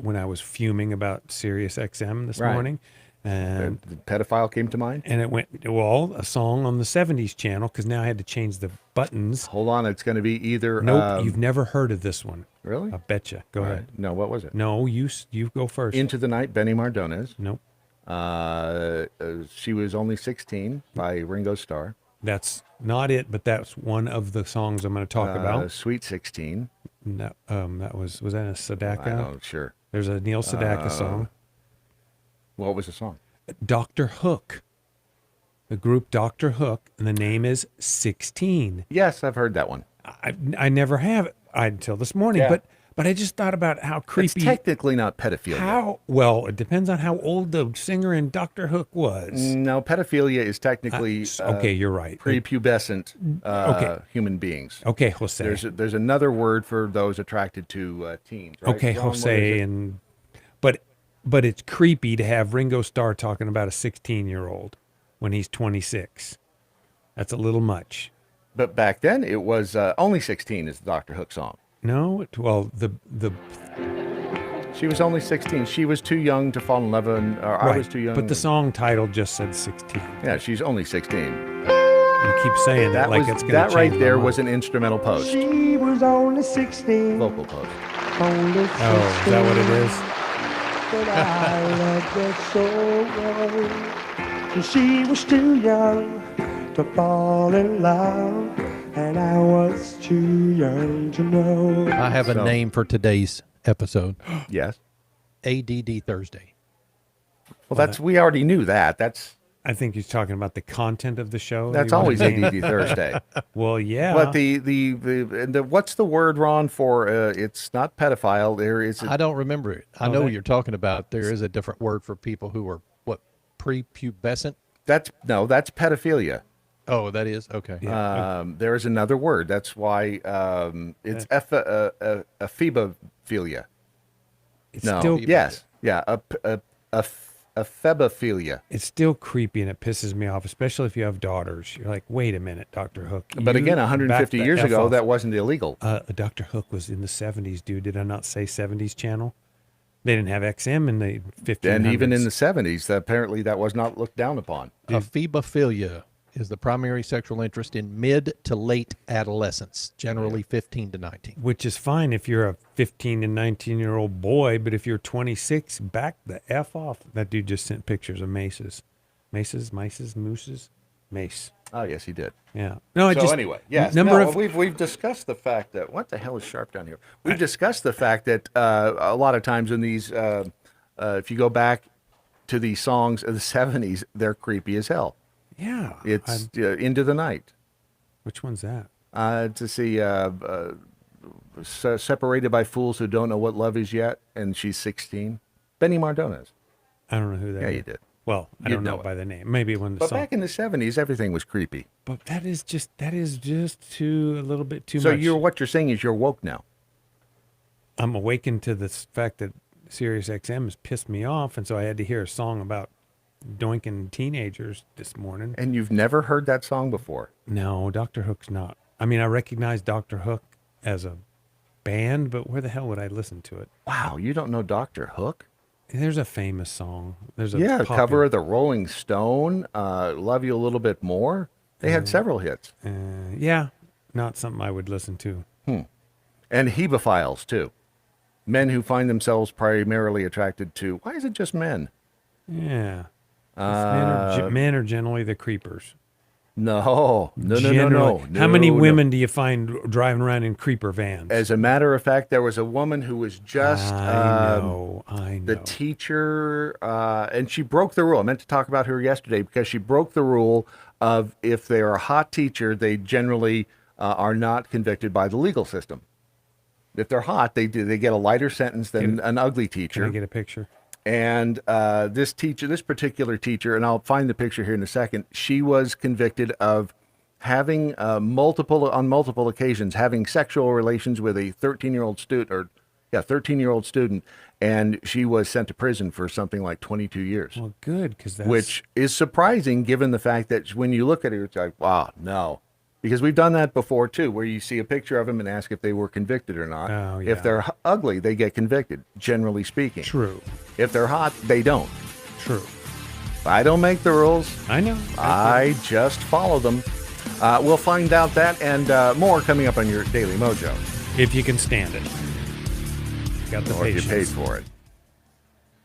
when I was fuming about Sirius XM this morning. And the pedophile came to mind? And it went, a song on the 70s channel, because now I had to change the buttons. Hold on, it's going to be either... Nope, you've never heard of this one. Really? I betcha. Go ahead. No, what was it? No, you go first. Into the Night, Benny Mardones. Nope. She Was Only 16 by Ringo Starr. That's not it, but that's one of the songs I'm going to talk about. Sweet 16. No, was that a Sedaka? I know, sure. There's a Neil Sedaka song. What was the song? Dr. Hook. The group Dr. Hook, and the name is 16. Yes, I've heard that one. I never have until this morning, Yeah. but I just thought about how creepy. It's technically not pedophilia. Well, it depends on how old the singer in Dr. Hook was. No, pedophilia is technically okay. You're right. Prepubescent human beings. Okay, Jose. There's another word for those attracted to teens. Right? Okay, Ron, Jose, but it's creepy to have Ringo Starr talking about a 16-year-old when he's 26. That's a little much. But back then, it was Only 16 is the Dr. Hook song. No, She was only 16. She was too young to fall in love, or right, I was too young. But the song title just said 16. Yeah, she's only 16. You keep saying that like it's going to change. That right there was an instrumental post. She was only 16. Vocal post. Only 16. Oh, is that what it is? But I loved her so well. And she was too young to fall in love, and I was too young to know. I have a name for today's episode. Yes. ADD Thursday. Well, we already knew that. I think he's talking about the content of the show. That's always ADD Thursday. Well, yeah. But the what's the word, Ron, for it's not pedophile. There is. I don't remember it. I know what you're talking about. There is a different word for people who are prepubescent. That's pedophilia. Oh, that is okay. Yeah. There is another word. That's why it's ephebophilia. Ephebophilia. It's still creepy, and it pisses me off, especially if you have daughters. You're like, wait a minute, Dr. Hook. But again, 150 years ago, off. that wasn't illegal. Dr. Hook was in the 70s, dude. Did I not say 70s channel? They didn't have XM in the 1500s. And even in the 70s, apparently that was not looked down upon. Ephebophilia is the primary sexual interest in mid to late adolescence, generally 15 to 19. Which is fine if you're a 15 to 19-year-old boy, but if you're 26, back the F off. That dude just sent pictures of maces. Maces, mooses, mace. Oh, yes, he did. Yeah. No, Anyway, yes. We've discussed the fact that, what the hell is sharp down here? We've discussed the fact that a lot of times in these, if you go back to these songs of the 70s, they're creepy as hell. Yeah. It's Into the Night. Which one's that? To see Separated by Fools Who Don't Know What Love Is Yet, and she's 16. Benny Mardones. I don't know who that is. Yeah, you did. Well, I don't know it by the name. Maybe when the But song. back in the 70s, everything was creepy. But that is just a little bit too So much. what you're saying is you're woke now. I'm awakened to the fact that Sirius XM has pissed me off, and so I had to hear a song about doinking teenagers this morning. And you've never heard that song before? No, Dr. Hook's not. I mean, I recognize Dr. Hook as a band, but where the hell would I listen to it? Wow, you don't know Dr. Hook? There's a famous song. There's a Yeah, popular cover of the Rolling Stone, Love You a Little Bit More. They had several hits. Yeah, not something I would listen to. And hebephiles, too. Men who find themselves primarily attracted to, why is it just men? Yeah. Men are generally the creepers. No. How many women do you find driving around in creeper vans? As a matter of fact, there was a woman who was just I know. the teacher, and she broke the rule. I meant to talk about her yesterday because she broke the rule of if they're a hot teacher, they generally are not convicted by the legal system. If they're hot, they get a lighter sentence than an ugly teacher. Can I get a picture? And this particular teacher, and I'll find the picture here in a second, she was convicted of having on multiple occasions, having sexual relations with a 13-year-old student, and she was sent to prison for something like 22 years. Well, good, because that's... Which is surprising given the fact that when you look at her, it's like, wow, no. Because we've done that before, too, where you see a picture of them and ask if they were convicted or not. Oh, yeah. If they're ugly, they get convicted, generally speaking. True. If they're hot, they don't. True. I don't make the rules. I know. I just follow them. We'll find out that and more coming up on your Daily Mojo. If you can stand it. Got the or patience. if you paid for it.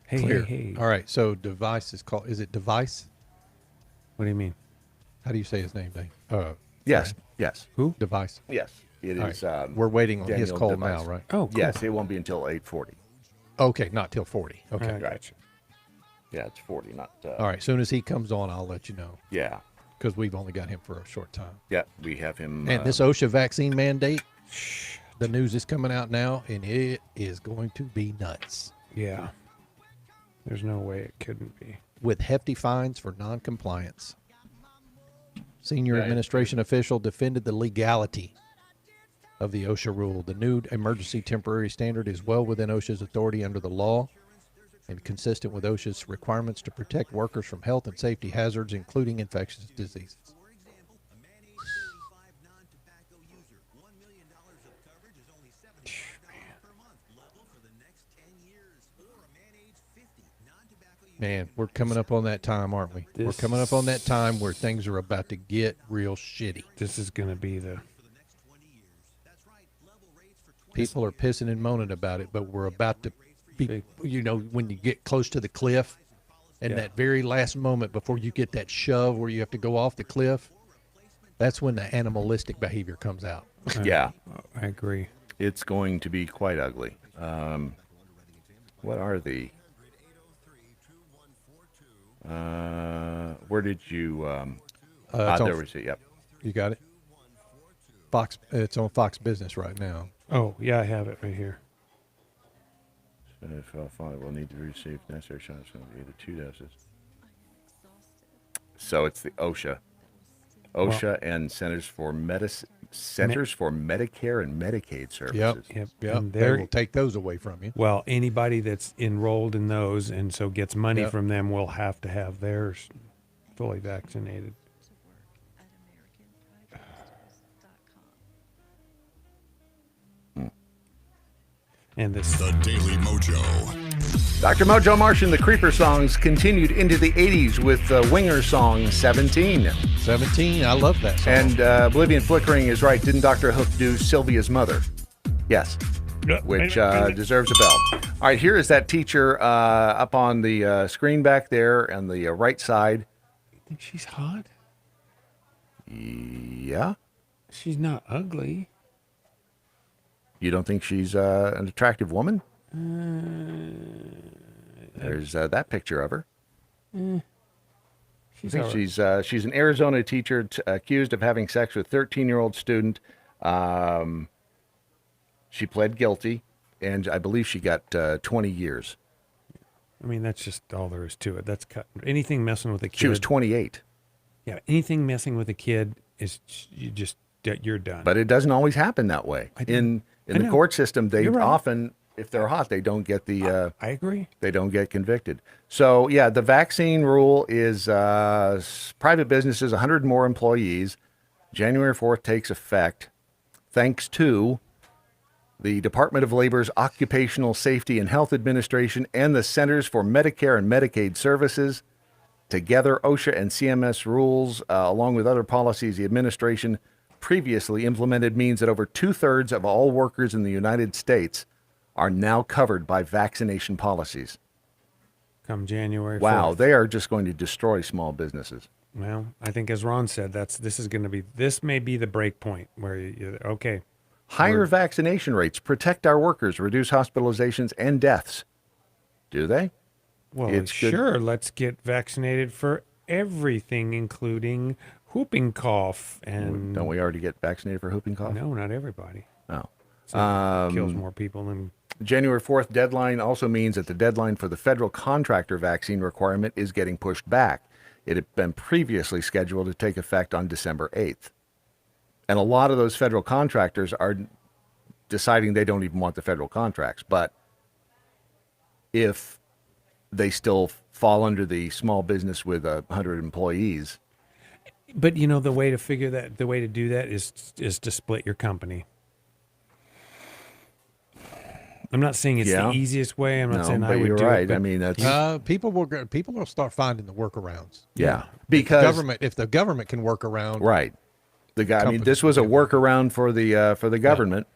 Hey. All right, so Device is called, is it Device? What do you mean? How do you say his name, Dave? Yes. Who? Device. Yes. It All is. right. We're waiting on his Daniel call Device. now, right? Oh, cool. Yes, it won't be until 8:40. Okay, not till 40. Okay. I gotcha. Yeah, it's 40, not... All right, as soon as he comes on, I'll let you know. Yeah. Because we've only got him for a short time. Yeah, we have him... And this OSHA vaccine mandate, the news is coming out now, and it is going to be nuts. Yeah. There's no way it couldn't be. With hefty fines for noncompliance. Senior administration official defended the legality of the OSHA rule. The new emergency temporary standard is well within OSHA's authority under the law and consistent with OSHA's requirements to protect workers from health and safety hazards, including infectious diseases. Man, we're coming up on that time, aren't we? We're coming up on that time where things are about to get real shitty. This is going to be the... People are pissing and moaning about it, but we're about to be, when you get close to the cliff and that very last moment before you get that shove where you have to go off the cliff, that's when the animalistic behavior comes out. Yeah. I agree. It's going to be quite ugly. What are the... where did you... there was it, yep. You got it? Fox. It's on Fox Business right now. Oh, yeah, I have it right here. So if will need to receive necessary shots from either 2 doses. So it's the OSHA. And Centers for Medicare and Medicaid Services. Yep. And they will take those away from you. Well, anybody that's enrolled in those and so gets money from them will have to have theirs fully vaccinated. And this The Daily Mojo. Dr. Mojo Martian, the Creeper songs continued into the 80s with the Winger song 17. 17, I love that song. And Oblivion Flickering is right. Didn't Dr. Hook do Sylvia's mother? Yes. Which deserves a bell. All right, here is that teacher up on the screen back there on the right side. You think she's hot? Yeah. She's not ugly. You don't think she's an attractive woman? There's that picture of her. I think she's an Arizona teacher accused of having sex with 13-year-old student. She pled guilty, and I believe she got 20 years. I mean, that's just all there is to it. That's anything messing with a kid. She was 28. Yeah, anything messing with a kid is you're done. But it doesn't always happen that way. In the court system, they often, if they're hot, they don't get the. I agree. They don't get convicted. So yeah, the vaccine rule is private businesses, 100 more employees. January 4th takes effect, thanks to the Department of Labor's Occupational Safety and Health Administration and the Centers for Medicare and Medicaid Services. Together, OSHA and CMS rules, along with other policies the administration previously implemented, means that over 2/3 of all workers in the United States are now covered by vaccination policies. Come January 4th. Wow, they are just going to destroy small businesses. Well, I think as Ron said, this may be the break point where okay. Higher vaccination rates protect our workers, reduce hospitalizations and deaths. Do they? Well, sure. Let's get vaccinated for everything, including whooping cough. And don't we already get vaccinated for whooping cough? No, not everybody. Oh, so it kills more people than. January 4th deadline also means that the deadline for the federal contractor vaccine requirement is getting pushed back. It had been previously scheduled to take effect on December 8th. And a lot of those federal contractors are deciding they don't even want the federal contracts. But if they still fall under the small business with 100 employees. But the way to do that is to split your company. I'm not saying it's the easiest way. I'm not saying I would you're do right. it. But I mean, that's people will start finding the workarounds. Yeah, because if the government can work around, right. The guy. I mean, this was a workaround for the government.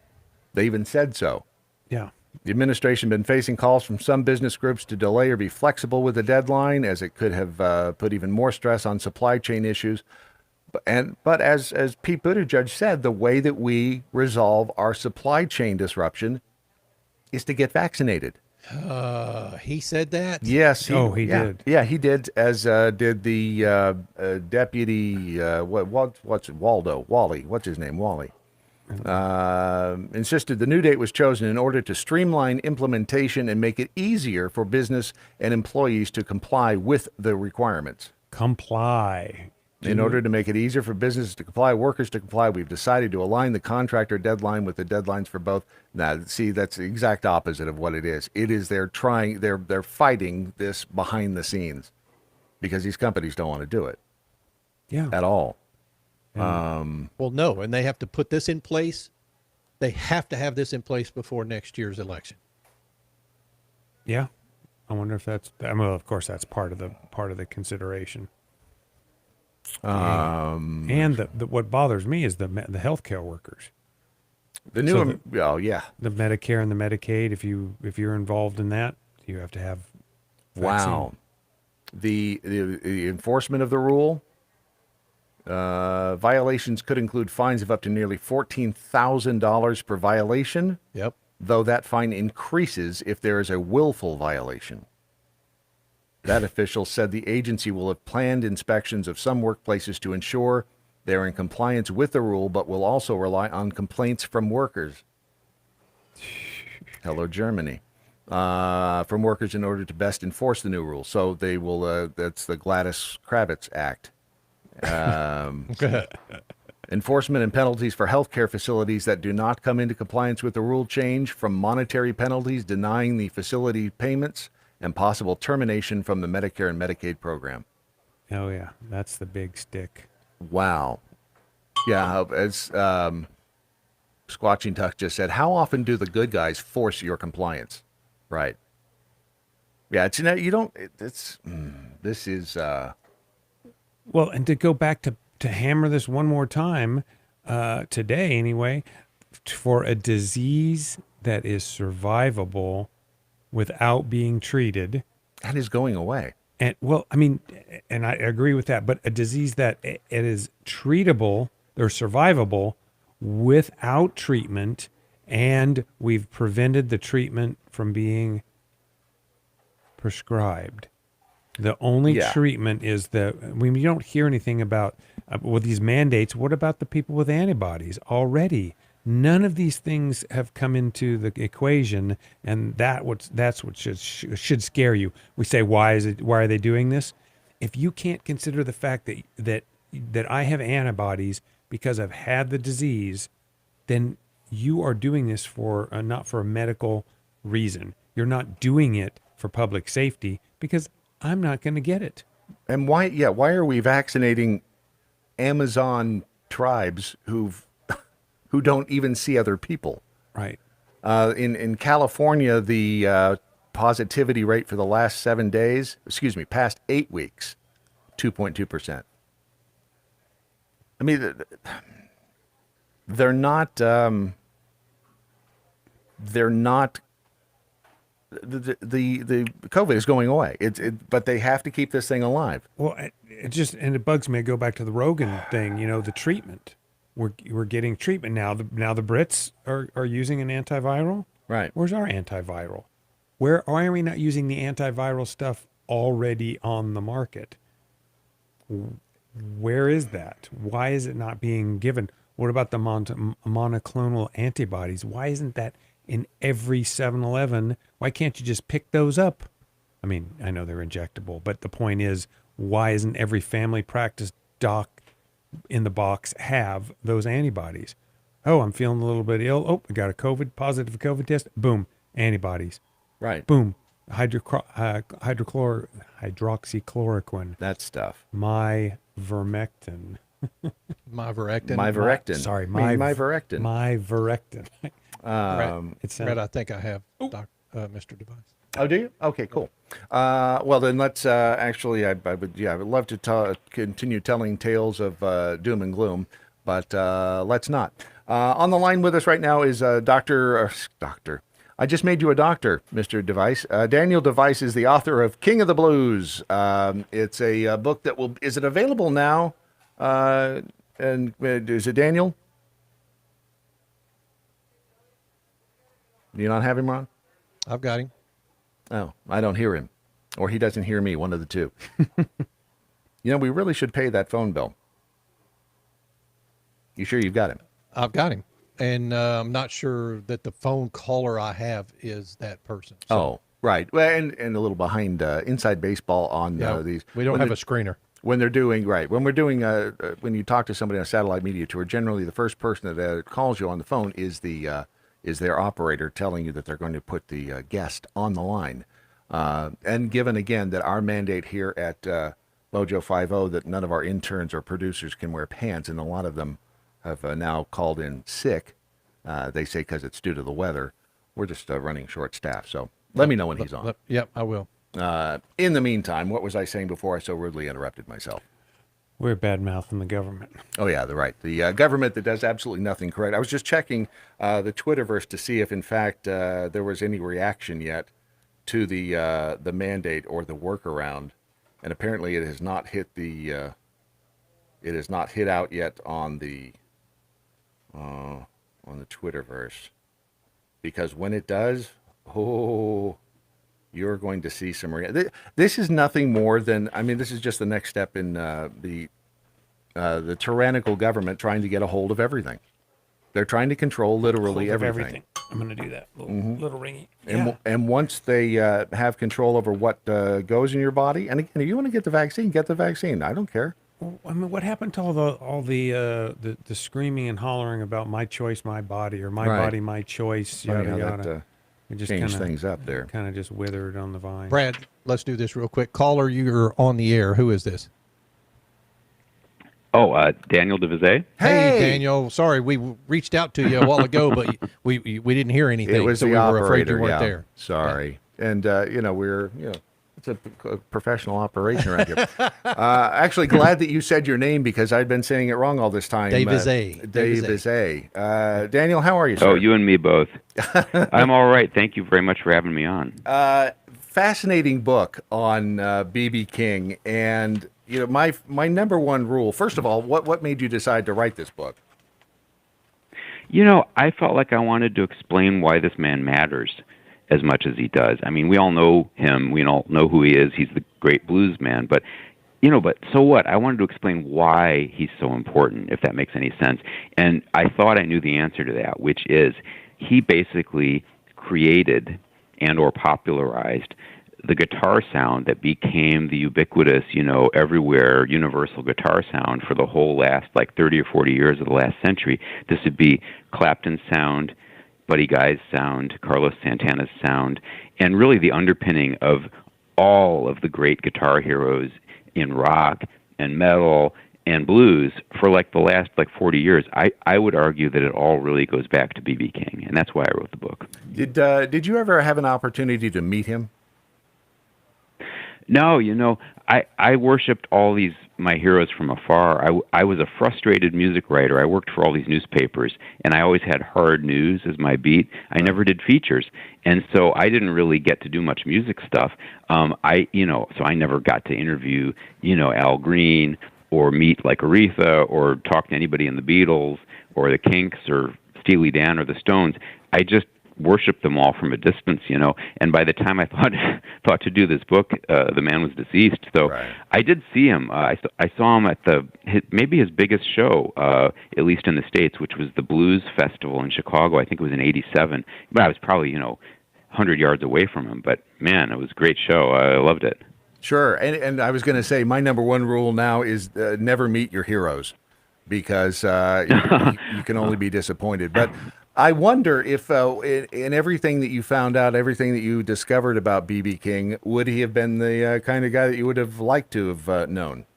They even said so. Yeah. The administration has been facing calls from some business groups to delay or be flexible with the deadline, as it could have put even more stress on supply chain issues. But as Pete Buttigieg said, the way that we resolve our supply chain disruption is to get vaccinated. He said that? Yes. He did. Yeah, he did, as did the deputy, Wally. What's his name? Wally. Insisted the new date was chosen in order to streamline implementation and make it easier for business and employees to comply with the requirements. Comply. In order to make it easier for businesses to comply, workers to comply, we've decided to align the contractor deadline with the deadlines for both. Now, see, that's the exact opposite of what it is. It is they're fighting this behind the scenes because these companies don't want to do it. Yeah. At all. Well, no, and they have to put this in place. They have to have this in place before next year's election. Yeah, I wonder if that's. Of course, that's part of the consideration. And what bothers me is the healthcare workers. The new, the Medicare and the Medicaid. If you're involved in that, you have to have. Vaccine. Wow. The enforcement of the rule. Violations could include fines of up to nearly $14,000 per violation. Yep. Though that fine increases if there is a willful violation. That official said the agency will have planned inspections of some workplaces to ensure they're in compliance with the rule, but will also rely on complaints from workers. Hello, Germany. From workers in order to best enforce the new rule. So they will, that's the Gladys Kravitz Act. Enforcement and penalties for healthcare facilities that do not come into compliance with the rule change, from monetary penalties denying the facility payments and possible termination from the Medicare and Medicaid program. Oh yeah, that's the big stick. Wow. Yeah, Squatching Duck just said, how often do the good guys force your compliance? Right. Yeah, it's, you don't, this is, Well, and to go back to hammer this one more time, today anyway, for a disease that is survivable without being treated. That is going away. And well, I mean, and I agree with that, but a disease that it is treatable or survivable without treatment, and we've prevented the treatment from being prescribed. The only treatment is you don't hear anything about with these mandates. What about the people with antibodies already? None of these things have come into the equation, and that's what should scare you. We say, why are they doing this? If you can't consider the fact that I have antibodies because I've had the disease, then you are doing this for not for a medical reason. You're not doing it for public safety because I'm not going to get it. And why are we vaccinating Amazon tribes who don't even see other people? Right. In California, the positivity rate for the last past 8 weeks, 2.2%. I mean, they're not the COVID is going away. But they have to keep this thing alive. Well, it bugs me. I go back to the Rogan thing. The treatment. We're getting treatment now. Now the Brits are using an antiviral. Right. Where's our antiviral? Why are we not using the antiviral stuff already on the market? Where is that? Why is it not being given? What about the monoclonal antibodies? Why isn't that in every 7-Eleven? Why can't you just pick those up? I mean, I know they're injectable, but the point is, why isn't every family practice doc in the box have those antibodies? Oh, I'm feeling a little bit ill. Oh, I got a positive COVID test. Boom, antibodies. Right. Boom, hydroxychloroquine. That stuff. Myvermectin. Myvermectin. Sorry, Myvermectin. Myvermectin. Brad, I think I have Mr. Device. Oh, do you? Okay, cool. Well, then let's I would love to continue telling tales of doom and gloom, but let's not. On the line with us right now is Doctor. I just made you a doctor, Mr. Device. Daniel Device is the author of King of the Blues. It's a book that is it available now? And is it Daniel? Do you not have him, Ron? I've got him. Oh, I don't hear him. Or he doesn't hear me, one of the two. We really should pay that phone bill. You sure you've got him? I've got him. And I'm not sure that the phone caller I have is that person. So. Oh, right. Well, and a little behind inside baseball on these. We don't have a screener. When they're doing, when we're doing, when you talk to somebody on a satellite media tour, generally the first person that calls you on the phone is their operator telling you that they're going to put the guest on the line. And given, again, that our mandate here at Mojo 50 that none of our interns or producers can wear pants, and a lot of them have now called in sick, they say because it's due to the weather, we're just running short staff. So let me know when he's on. Yep, I will. In the meantime, what was I saying before I so rudely interrupted myself? We're bad-mouthing the government. Oh, yeah, they're right. The government that does absolutely nothing correct. I was just checking the Twitterverse to see if, in fact, there was any reaction yet to the mandate or the workaround, and apparently it has not hit out yet on the Twitterverse, because when it does, you're going to see some. This is nothing more than, this is just the next step in the tyrannical government trying to get a hold of everything. They're trying to control literally everything. I'm going to do that. Little ringy. And once they have control over what goes in your body, and again, if you want to get the vaccine, get the vaccine. I don't care. Well, what happened to all the screaming and hollering about my choice, my body, or my body, my choice, yada yada? It just changed things up there. Kind of just withered on the vine. Brad, let's do this real quick. Caller, you're on the air. Who is this? Daniel de Visé. Hey, Daniel. Sorry, we reached out to you a while ago, but we didn't hear anything. It was so the we operator, were afraid you weren't there. Sorry. And, it's a professional operation around here. Actually, glad that you said your name because I'd been saying it wrong all this time. Dave Visé. Dave Visé. Daniel, how are you, sir? Oh, you and me both. I'm all right. Thank you very much for having me on. Fascinating book on B.B. King. And, my number one rule, first of all, what made you decide to write this book? I felt like I wanted to explain why this man matters as much as he does. I mean, we all know him. We all know who he is. He's the great blues man. But, but so what? I wanted to explain why he's so important, if that makes any sense. And I thought I knew the answer to that, which is he basically created and or popularized the guitar sound that became the ubiquitous, everywhere universal guitar sound for the whole last 30 or 40 years of the last century. This would be Clapton's sound, Buddy Guy's sound, Carlos Santana's sound, and really the underpinning of all of the great guitar heroes in rock and metal and blues for the last 40 years. I would argue that it all really goes back to B.B. King, and that's why I wrote the book. Did you ever have an opportunity to meet him? No, I worshipped all my heroes from afar. I was a frustrated music writer. I worked for all these newspapers, and I always had hard news as my beat. I never did features, and so I didn't really get to do much music stuff. So I never got to interview, Al Green or meet Aretha or talk to anybody in the Beatles or the Kinks or Steely Dan or the Stones. I just worshipped them all from a distance, and by the time I thought to do this book, the man was deceased. So right. I did see him. I saw him at maybe his biggest show, at least in the States, which was the Blues Festival in Chicago. I think it was in '87. But I was probably 100 yards away from him. But man, it was a great show. I loved it. Sure, and I was going to say my number one rule now is never meet your heroes, because you can only be disappointed. But I wonder if in everything that you found out, everything that you discovered about B.B. King, would he have been the kind of guy that you would have liked to have known?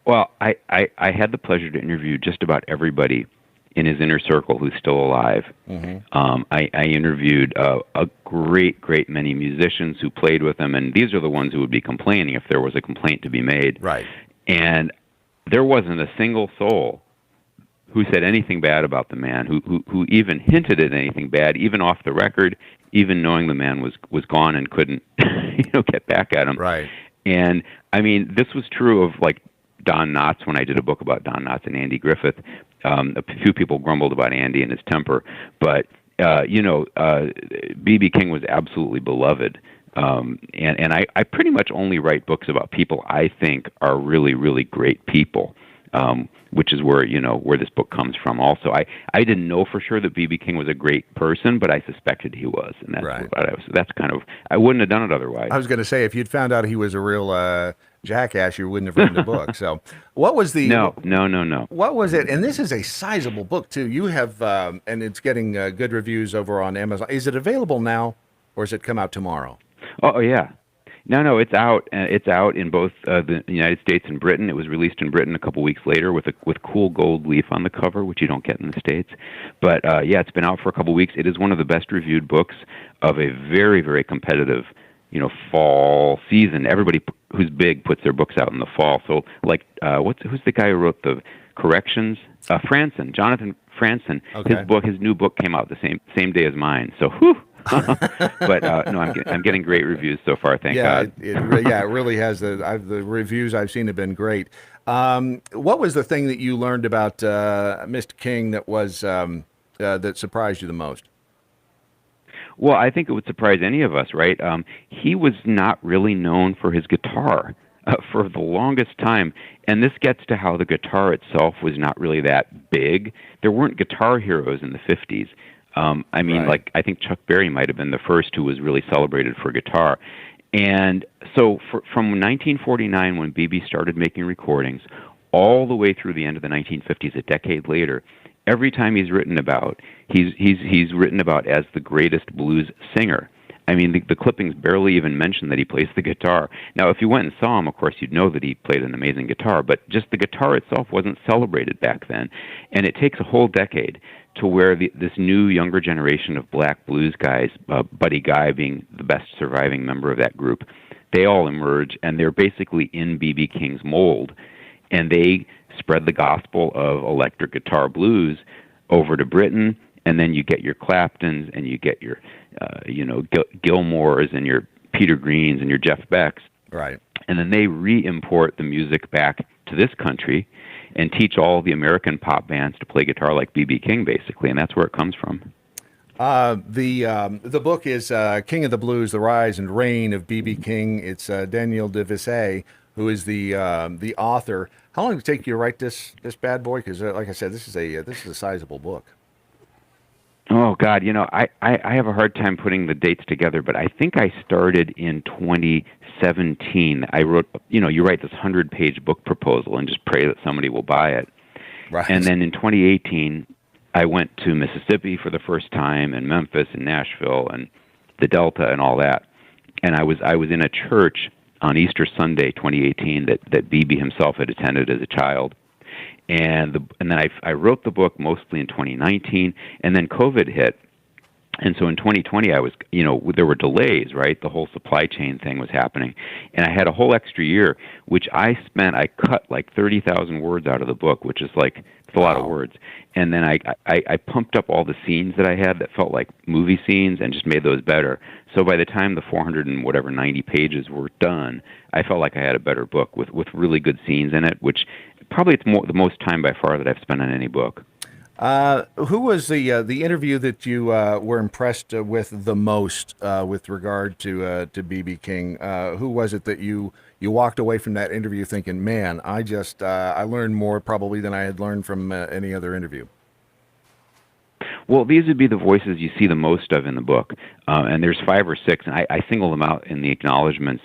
Well, I had the pleasure to interview just about everybody in his inner circle who's still alive. Mm-hmm. I interviewed a great many musicians who played with him, and these are the ones who would be complaining if there was a complaint to be made. Right. And there wasn't a single soul who said anything bad about the man, who even hinted at anything bad, even off the record, even knowing the man was gone and couldn't get back at him. Right. And I mean, this was true of Don Knotts when I did a book about Don Knotts and Andy Griffith. A few people grumbled about Andy and his temper, but B.B. King was absolutely beloved. And I pretty much only write books about people I think are really, really great people. Which is where this book comes from. Also, I didn't know for sure that B.B. King was a great person, but I suspected he was, and that's right. That's kind of, I wouldn't have done it otherwise. I was going to say, if you'd found out he was a real jackass, you wouldn't have written the book. So, what was the no? What was it? And this is a sizable book too. You have, and it's getting good reviews over on Amazon. Is it available now, or does it come out tomorrow? Oh yeah. No, it's out. It's out in both the United States and Britain. It was released in Britain a couple weeks later with cool gold leaf on the cover, which you don't get in the States. But it's been out for a couple weeks. It is one of the best reviewed books of a very, very competitive, fall season. Everybody who's big puts their books out in the fall. So, who's the guy who wrote the corrections? Franzen, Jonathan Franzen. Okay. His new book came out the same day as mine. So, whew. But no, I'm getting great reviews so far. Thank God. It really has. The reviews I've seen have been great. What was the thing that you learned about Mr. King that was that surprised you the most? Well, I think it would surprise any of us, right? He was not really known for his guitar for the longest time, and this gets to how the guitar itself was not really that big. There weren't guitar heroes in the 50s. Right. I think Chuck Berry might have been the first who was really celebrated for guitar. And so from 1949, when B.B. started making recordings, all the way through the end of the 1950s, a decade later, every time he's written about, he's written about as the greatest blues singer. I mean, the clippings barely even mention that he plays the guitar. Now, if you went and saw him, of course, you'd know that he played an amazing guitar, but just the guitar itself wasn't celebrated back then. And it takes a whole decade to where this new younger generation of black blues guys, Buddy Guy being the best surviving member of that group, they all emerge, and they're basically in B.B. King's mold, and they spread the gospel of electric guitar blues over to Britain. And then you get your Claptons, and you get your, Gilmores, and your Peter Greens, and your Jeff Becks. Right. And then they re-import the music back to this country and teach all the American pop bands to play guitar like B.B. King, basically, and that's where it comes from. The book is King of the Blues: The Rise and Reign of B.B. King. It's Daniel de Visé, who is the author. How long did it take you to write this bad boy? Because, like I said, this is a sizable book. Oh, God, I have a hard time putting the dates together, but I think I started in 2017. I wrote, you write this 100-page book proposal and just pray that somebody will buy it. Right. And then in 2018, I went to Mississippi for the first time, and Memphis and Nashville and the Delta and all that. And I was in a church on Easter Sunday, 2018, that B.B. himself had attended as a child. And then I wrote the book mostly in 2019, and then COVID hit. And so in 2020, I was, there were delays, right? The whole supply chain thing was happening. And I had a whole extra year, which I cut like 30,000 words out of the book, which is like, it's a lot of words. And then I pumped up all the scenes that I had that felt like movie scenes and just made those better. So by the time the 90 pages were done, I felt like I had a better book with really good scenes in it, which probably it's the most time by far that I've spent on any book. Who was the interview that you were impressed with the most with regard to B.B. King? Who was it that you walked away from that interview thinking, man, I learned more probably than I had learned from any other interview? Well, these would be the voices you see the most of in the book, and there's 5 or 6, and I single them out in the acknowledgments.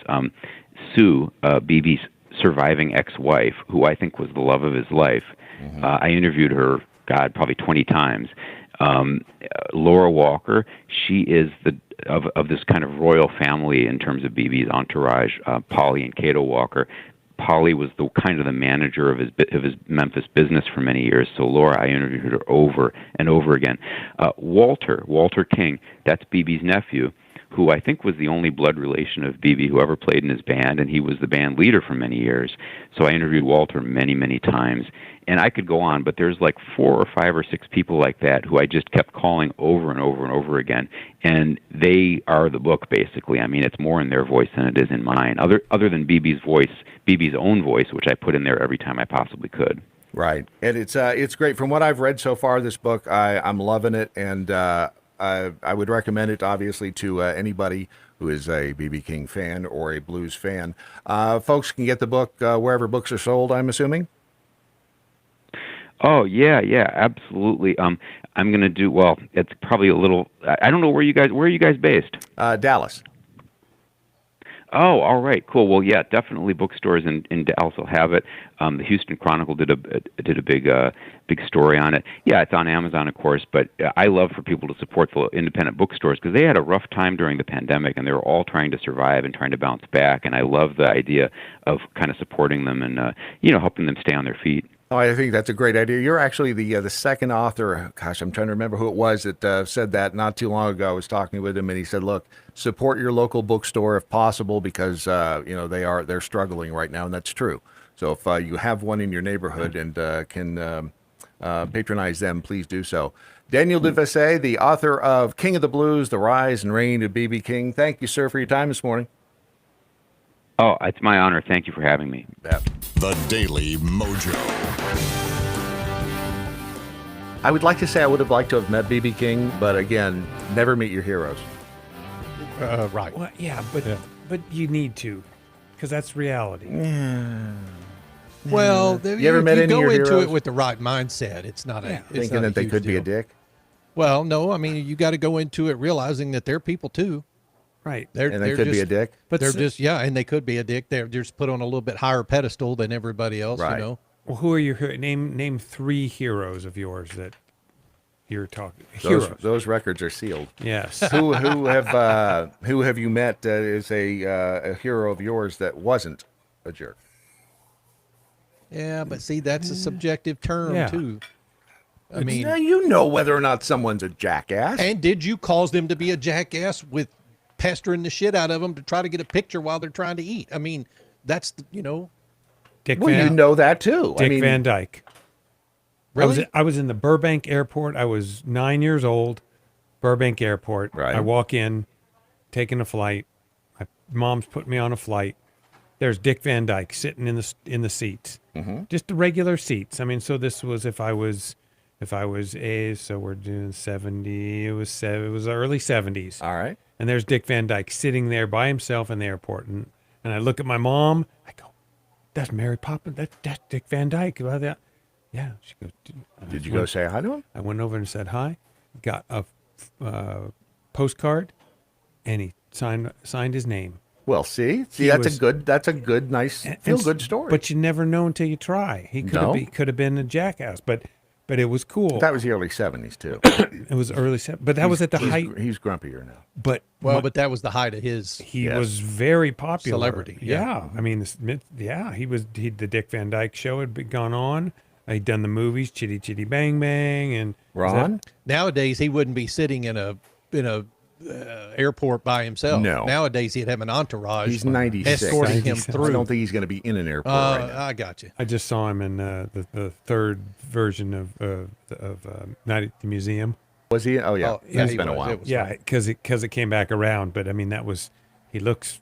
Sue, B.B.'s surviving ex-wife, who I think was the love of his life. Mm-hmm. I interviewed her, probably 20 times. Laura Walker, she is of this kind of royal family in terms of B.B.'s entourage. Polly and Cato Walker. Polly was the manager of his Memphis business for many years. So Laura, I interviewed her over and over again. Walter King, that's B.B.'s nephew, who I think was the only blood relation of B.B. who ever played in his band, and he was the band leader for many years. So I interviewed Walter many, many times. And I could go on, but there's like 4 or 5 or 6 people like that who I just kept calling over and over and over again. And they are the book, basically. I mean, it's more in their voice than it is in mine, other than B.B.'s voice, B.B.'s own voice, which I put in there every time I possibly could. Right. And it's great. From what I've read so far, this book, I'm loving it, and I would recommend it, obviously, to anybody who is a B.B. King fan or a blues fan. Folks can get the book wherever books are sold, I'm assuming? Oh, yeah, absolutely. I'm going to do, well, it's probably a little, I don't know where are you guys based? Dallas. Oh, all right, cool. Well, yeah, definitely bookstores in Dallas will have it. The Houston Chronicle did a big story on it. Yeah, it's on Amazon, of course, but I love for people to support the independent bookstores because they had a rough time during the pandemic, and they were all trying to survive and trying to bounce back. And I love the idea of kind of supporting them and helping them stay on their feet. Oh, I think that's a great idea. You're actually the second author. Gosh, I'm trying to remember who it was that said that not too long ago. I was talking with him, and he said, "Look, support your local bookstore if possible, because they're struggling right now," and that's true. So if you have one in your neighborhood and can patronize them, please do so. Daniel de Visé, the author of King of the Blues: The Rise and Reign of B.B. King. Thank you, sir, for your time this morning. Oh, it's my honor. Thank you for having me. Yeah. The Daily Mojo. I would like to say I would have liked to have met B.B. King, but again, never meet your heroes. Right. Well, yeah, but you need to, because that's reality. Yeah. Well, you ever met you any go of your into heroes? it with the right mindset. It's not a it's thinking not that they could be a deal. dick. Well, no, I mean you got to go into it realizing that they're people too. Right. And they could be a dick. But they're and they could be a dick. They're just put on a little bit higher pedestal than everybody else, Right. Well, who are your name 3 heroes of yours that you're talking heroes. Those records are sealed. Yes. who have you met is a hero of yours that wasn't a jerk? Yeah, but see, that's a subjective term Yeah. too. I mean, Now you know whether or not someone's a jackass. and did you cause them to be a jackass with pestering the shit out of them to try to get a picture while they're trying to eat? I mean, that's Dick Well, you know that too. Dick Van Dyke. Really? I was in the Burbank airport. I was 9 years old. Burbank airport. Right. I walk in, taking a flight. My mom's put me on a flight. There's Dick Van Dyke sitting in the seats, just the regular seats. I mean, so this was if I was so we're doing 70. It was early 70s. All right. And there's Dick Van Dyke sitting there by himself in the airport, and I look at my mom. I go, "That's Mary Poppins. That's Dick Van Dyke." Well, yeah. She goes, Did you go say hi to him? I went over and said hi. Got a postcard, and he signed his name. Well, see, He that's was- a good, nice, feel good story. But you never know until you try. He could have been a jackass, but it was cool. That was the early 70s too. It was early 70s, but that was at the height. He's grumpier now. But but that was the height of his. He was very popular. Celebrity, Yeah. I mean, the Dick Van Dyke show had gone on. He'd done the movies, Chitty Chitty Bang Bang, and Ron. Nowadays, he wouldn't be sitting in a airport by himself. No. Nowadays, he'd have an entourage. He's 96. escorting him 96. through. I don't think he's going to be in an airport right now. I got you. I just saw him in the third version of Night at the Museum. Was he? Oh yeah, yeah, it's he been a was. while. It was Yeah, because it came back around. But I mean, that was he looks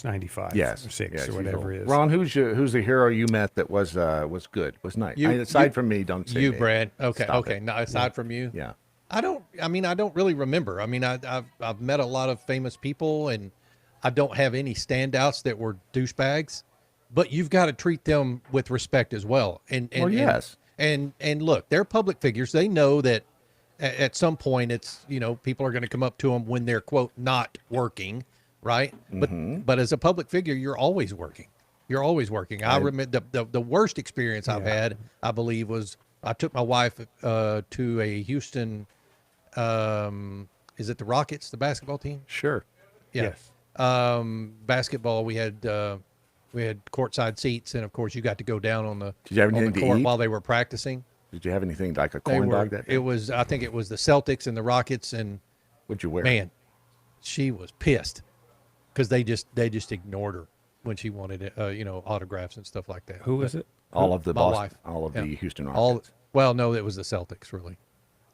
95. Yes, or 6 yes, or he's whatever old. it is. Ron, who's the hero you met that was good, was nice? Aside from me, don't say you, me. Brad. Okay, Stop okay. it. No, aside from you, Yeah. I don't really remember. I mean, I've met a lot of famous people, and I don't have any standouts that were douchebags. But you've got to treat them with respect as well. And yes. And look, they're public figures. They know that at some point it's people are going to come up to them when they're quote not working, right? But as a public figure, you're always working. You're always working. I remember the worst experience I've had, I believe, was I took my wife to a Houston. Is it the Rockets, the basketball team? Sure. Yeah. Yes. Basketball. We had courtside seats, and of course, you got to go down on the Did you have on the anything to court eat? while they were practicing. Did you have anything like a They corn were- dog that day? It was. I think it was the Celtics and the Rockets, and What'd you wear? man, she was pissed because they just ignored her when she wanted autographs and stuff like that. Who was it? All of the My wife. all of Yeah. the Houston Rockets. No, it was the Celtics really.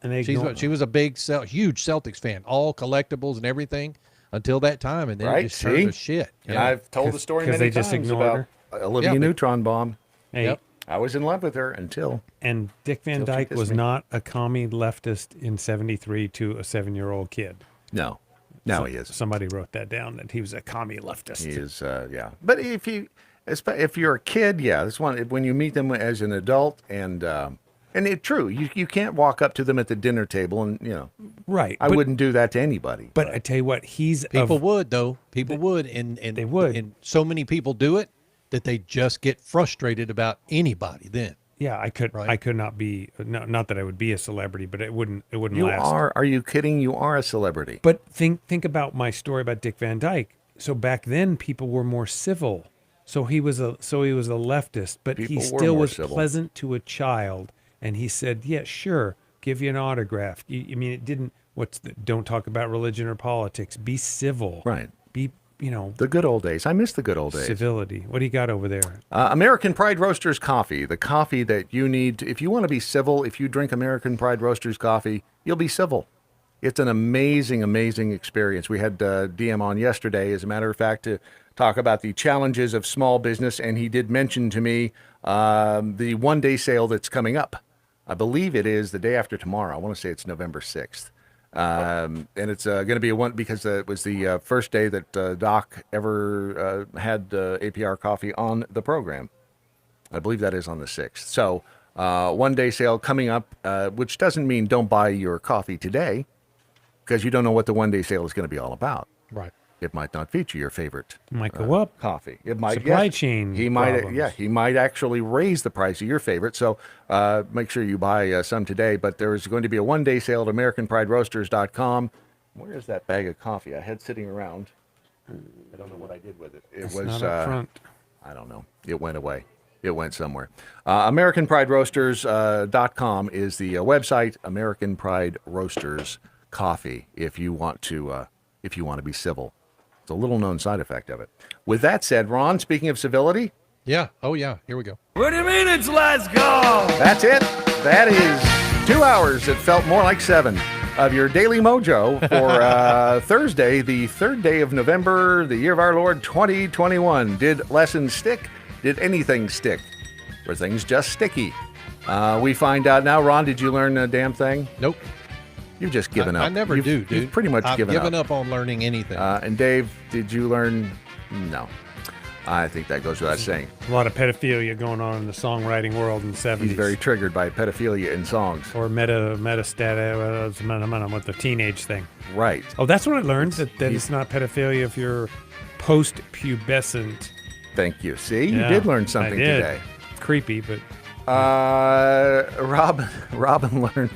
And they She was a big, huge Celtics fan, all collectibles and everything until that time, and then Right, it just turned see? to shit. And Yeah. I've told the story 'cause many they just times ignored about Olivia Yeah, but- Neutron Bomb. Hey, Yep. I was in love with her until and Dick Van Till she Dyke kissed was me. not a commie leftist in '73 to a 7-year-old kid. no. Now So- he is. Somebody wrote that down that he was a commie leftist. He is, yeah. But if you're a kid, yeah, this one when you meet them as an adult, and it's true, you can't walk up to them at the dinner table, and Right. I but, wouldn't do that to anybody. But I tell you what, he's People would though. People would, and they would. and so many people do it that they just get frustrated about anybody. Then Yeah, I could. Right. I could not be. Not that I would be a celebrity, but it wouldn't. It wouldn't You last. are? Are you kidding? You are a celebrity. But think about my story about Dick Van Dyke. So back then, people were more civil. So he was a leftist, but he People were still more was civil. pleasant to a child. And he said, "Yeah, sure, give you an autograph." I mean, it didn't. Don't talk about religion or politics. Be civil. Right. Be The good old days. I miss the good old days. civility. What do you got over there? American Pride Roasters coffee. The coffee that you need. If you want to be civil, if you drink American Pride Roasters coffee, you'll be civil. It's an amazing, amazing experience. We had DM on yesterday, as a matter of fact, to talk about the challenges of small business. And he did mention to me the one-day sale that's coming up. I believe it is the day after tomorrow. I want to say it's November 6th. And it's going to be a one because it was the first day that Doc ever had APR coffee on the program. I believe that is on the 6th. So one-day sale coming up, which doesn't mean don't buy your coffee today because you don't know what the one-day sale is going to be all about. right. it might not feature your favorite Might go up. coffee. It might Supply chain He might, problems. he might actually raise the price of your favorite. So make sure you buy some today. But there is going to be a one-day sale at AmericanPrideRoasters.com. Where is that bag of coffee I had sitting around? I don't know what I did with it. It It's was not up front. I don't know. It went away. It went somewhere. AmericanPrideRoasters.com is the website. American Pride Roasters Coffee. If you want to be civil, it's a little known side effect of it. With that said, Ron, speaking of civility, Yeah. Oh, yeah. Here we go. What do you mean it's let's go? that's it. That is 2 hours. It felt more like 7 of your Daily Mojo for Thursday, the 3rd day of November, the year of our Lord 2021. Did lessons stick? Did anything stick? Were things just sticky? We find out now. Ron, did you learn a damn thing? Nope. You've just given up. I never You've- do, dude. You've pretty much I've given up on learning anything. And Dave, did you learn? No. I think that goes without saying. A lot of pedophilia going on in the songwriting world in the 70s. He's very triggered by pedophilia in songs. Or metastatic, with the teenage thing. Right. Oh, that's what I learned, that it's not pedophilia if you're post-pubescent. Thank you. See, you Yeah, did learn something I did. today. Creepy, but... Robin learned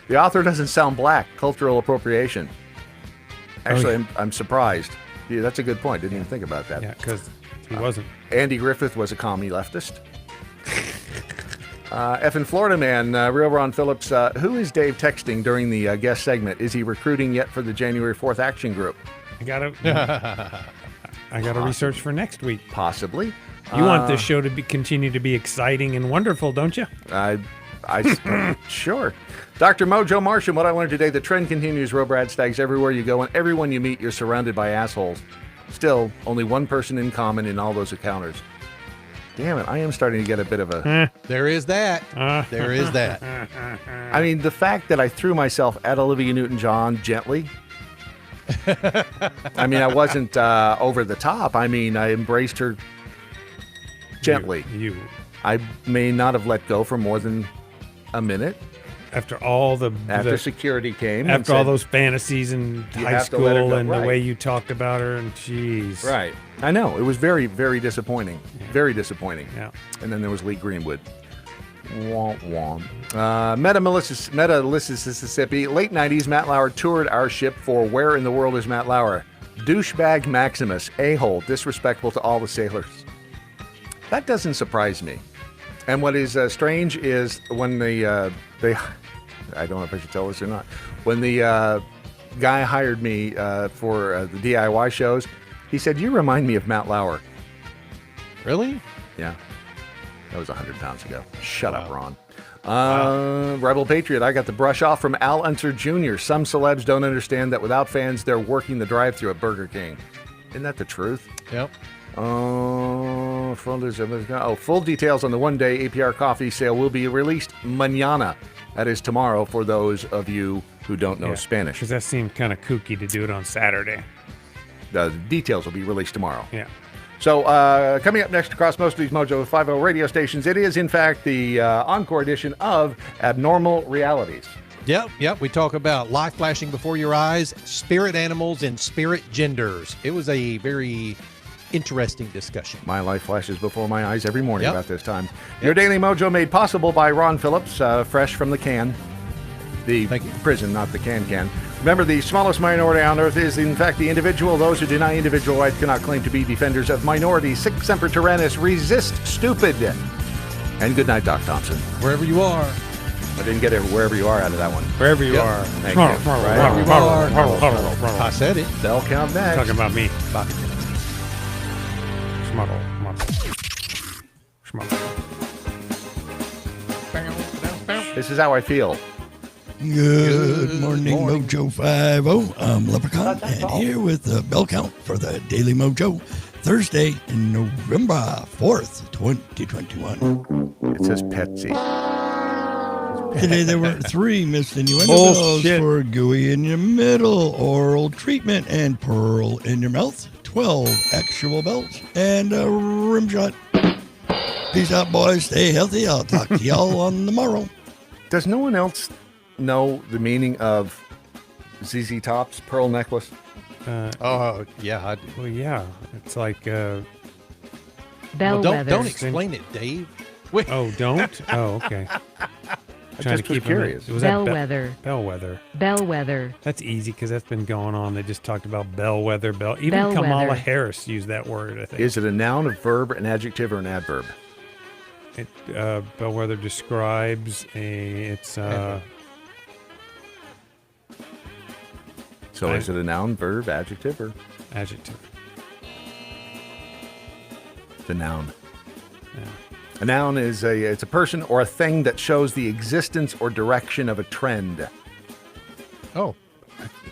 the author doesn't sound black. Cultural appropriation. Actually, I'm surprised. Yeah, that's a good point. Didn't even think about that. Yeah, because he wasn't. Andy Griffith was a commie leftist. Effing Florida man, Real Ron Phillips. Who is Dave texting during the guest segment? Is he recruiting yet for the January 4th action group? I gotta research for next week. Possibly. You want this show to continue to be exciting and wonderful, don't you? Sure. Dr. Mojo Martian, what I learned today, the trend continues, Brad Staggs, everywhere you go and everyone you meet, you're surrounded by assholes. Still, only one person in common in all those encounters. Damn it, I am starting to get a bit of a... There is that. There is that. I mean, the fact that I threw myself at Olivia Newton-John gently. I mean, I wasn't over the top. I mean, I embraced her gently. I may not have let go for more than a minute. After all After security came. After all those fantasies in high have to let her school go, and right. the way you talked about her, and jeez. Right. I know. It was very, very disappointing. Very disappointing. Yeah. And then there was Lee Greenwood. Womp womp. Meta, Mississippi. Late 90s, Matt Lauer toured our ship for Where in the World is Matt Lauer? Douchebag Maximus, a-hole, disrespectful to all the sailors. That doesn't surprise me. And what is strange is when they I don't know if I should tell this or not. When the guy hired me for the DIY shows, he said, "You remind me of Matt Lauer." Really? Yeah. That was 100 pounds ago. Shut up, Ron. Rebel Patriot, I got the brush off from Al Unser Jr. Some celebs don't understand that without fans, they're working the drive-thru at Burger King. Isn't that the truth? Yep. Full details on the one-day APR coffee sale will be released mañana. That is tomorrow for those of you who don't know Spanish. Because that seemed kind of kooky to do it on Saturday. The details will be released tomorrow. Yeah. So coming up next across most of these Mojo 50 radio stations, it is in fact the encore edition of Abnormal Realities. Yep. We talk about life flashing before your eyes, spirit animals, and spirit genders. It was a very interesting discussion. My life flashes before my eyes every morning about this time. Your Daily Mojo made possible by Ron Phillips, fresh from the can. The prison, not the can. Remember, the smallest minority on earth is, in fact, the individual. Those who deny individual rights cannot claim to be defenders of minorities. Sic semper tyrannis, resist stupid. And good night, Doc Thompson. Wherever you are. I didn't get it wherever you are out of that one. Wherever you are. Thank you. Wherever you are. I said it. They'll count next. Talking about me. Bye. This is how I feel. Good morning, Mojo 50. I'm Leprechaun, and here with the bell count for the Daily Mojo, Thursday, November 4th, 2021. It says Petsy. Today there were 3 missed innuendo bells for gooey in your middle, oral treatment, and pearl in your mouth. 12 actual bells, and a rim shot. Peace out, boys. Stay healthy. I'll talk to y'all on the morrow. Does no one else know the meaning of ZZ Top's pearl necklace? Oh, yeah. Well, yeah. It's like. Well, Bellwether. don't explain it, Dave. Wait. Oh, don't? Oh, okay. Trying just was curious. Was that Bellwether. Bellwether. Bellwether. That's easy because that's been going on. They just talked about bellwether. Even Bellwether. Kamala Harris used that word, I think. Is it a noun, a verb, an adjective, or an adverb? Bellwether describes So is it a noun, verb, adjective, or? Adjective. It's a noun. Yeah. A noun is it's a person or a thing that shows the existence or direction of a trend. Oh.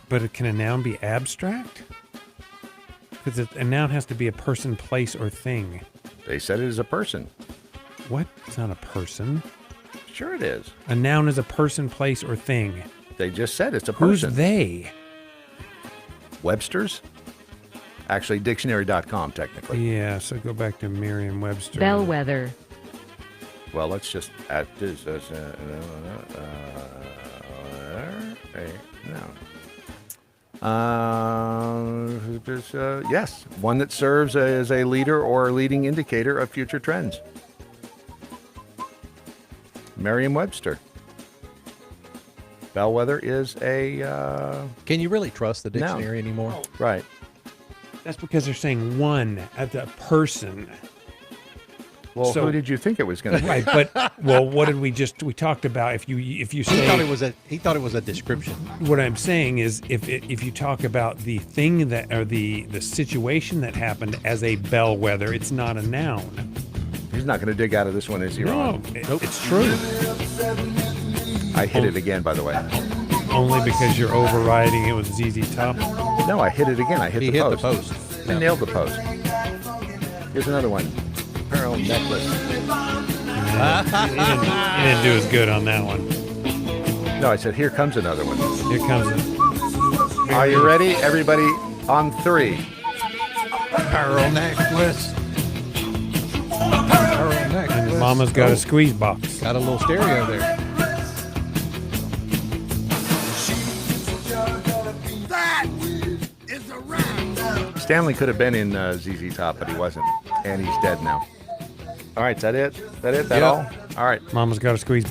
But can a noun be abstract? Because a noun has to be a person, place, or thing. They said it is a person. What? It's not a person. Sure it is. A noun is a person, place, or thing. They just said it's a person. Who's they? Webster's? Actually, dictionary.com, technically. Yeah, so go back to Merriam-Webster. Bellwether. Well, let's just add this. Yes, one that serves as a leader or leading indicator of future trends. Merriam-Webster. Bellwether is a. Can you really trust the dictionary anymore? Right. That's because they're saying one as a person. Well, who did you think it was going to be? Right, but what did we talked about? If you say he thought it was a description. What I'm saying is, if you talk about the thing that or the situation that happened as a bellwether, it's not a noun. He's not going to dig out of this one, is he, Ron? No, it's true. I hit it again, by the way. Only because you're overriding it with ZZ Top. No, I hit it again. I hit He the hit post. the post. I nailed the post. Here's another one. Pearl necklace. You didn't do as good on that one. No, I said, here comes another one. Here comes it. Are you ready? Everybody on three. Pearl necklace. Pearl necklace. And Mama's got a squeeze box. Got a little stereo there. Stanley could have been in ZZ Top, but he wasn't. And he's dead now. All right, is that it? Is that it? That all? All right. Mama's got a squeeze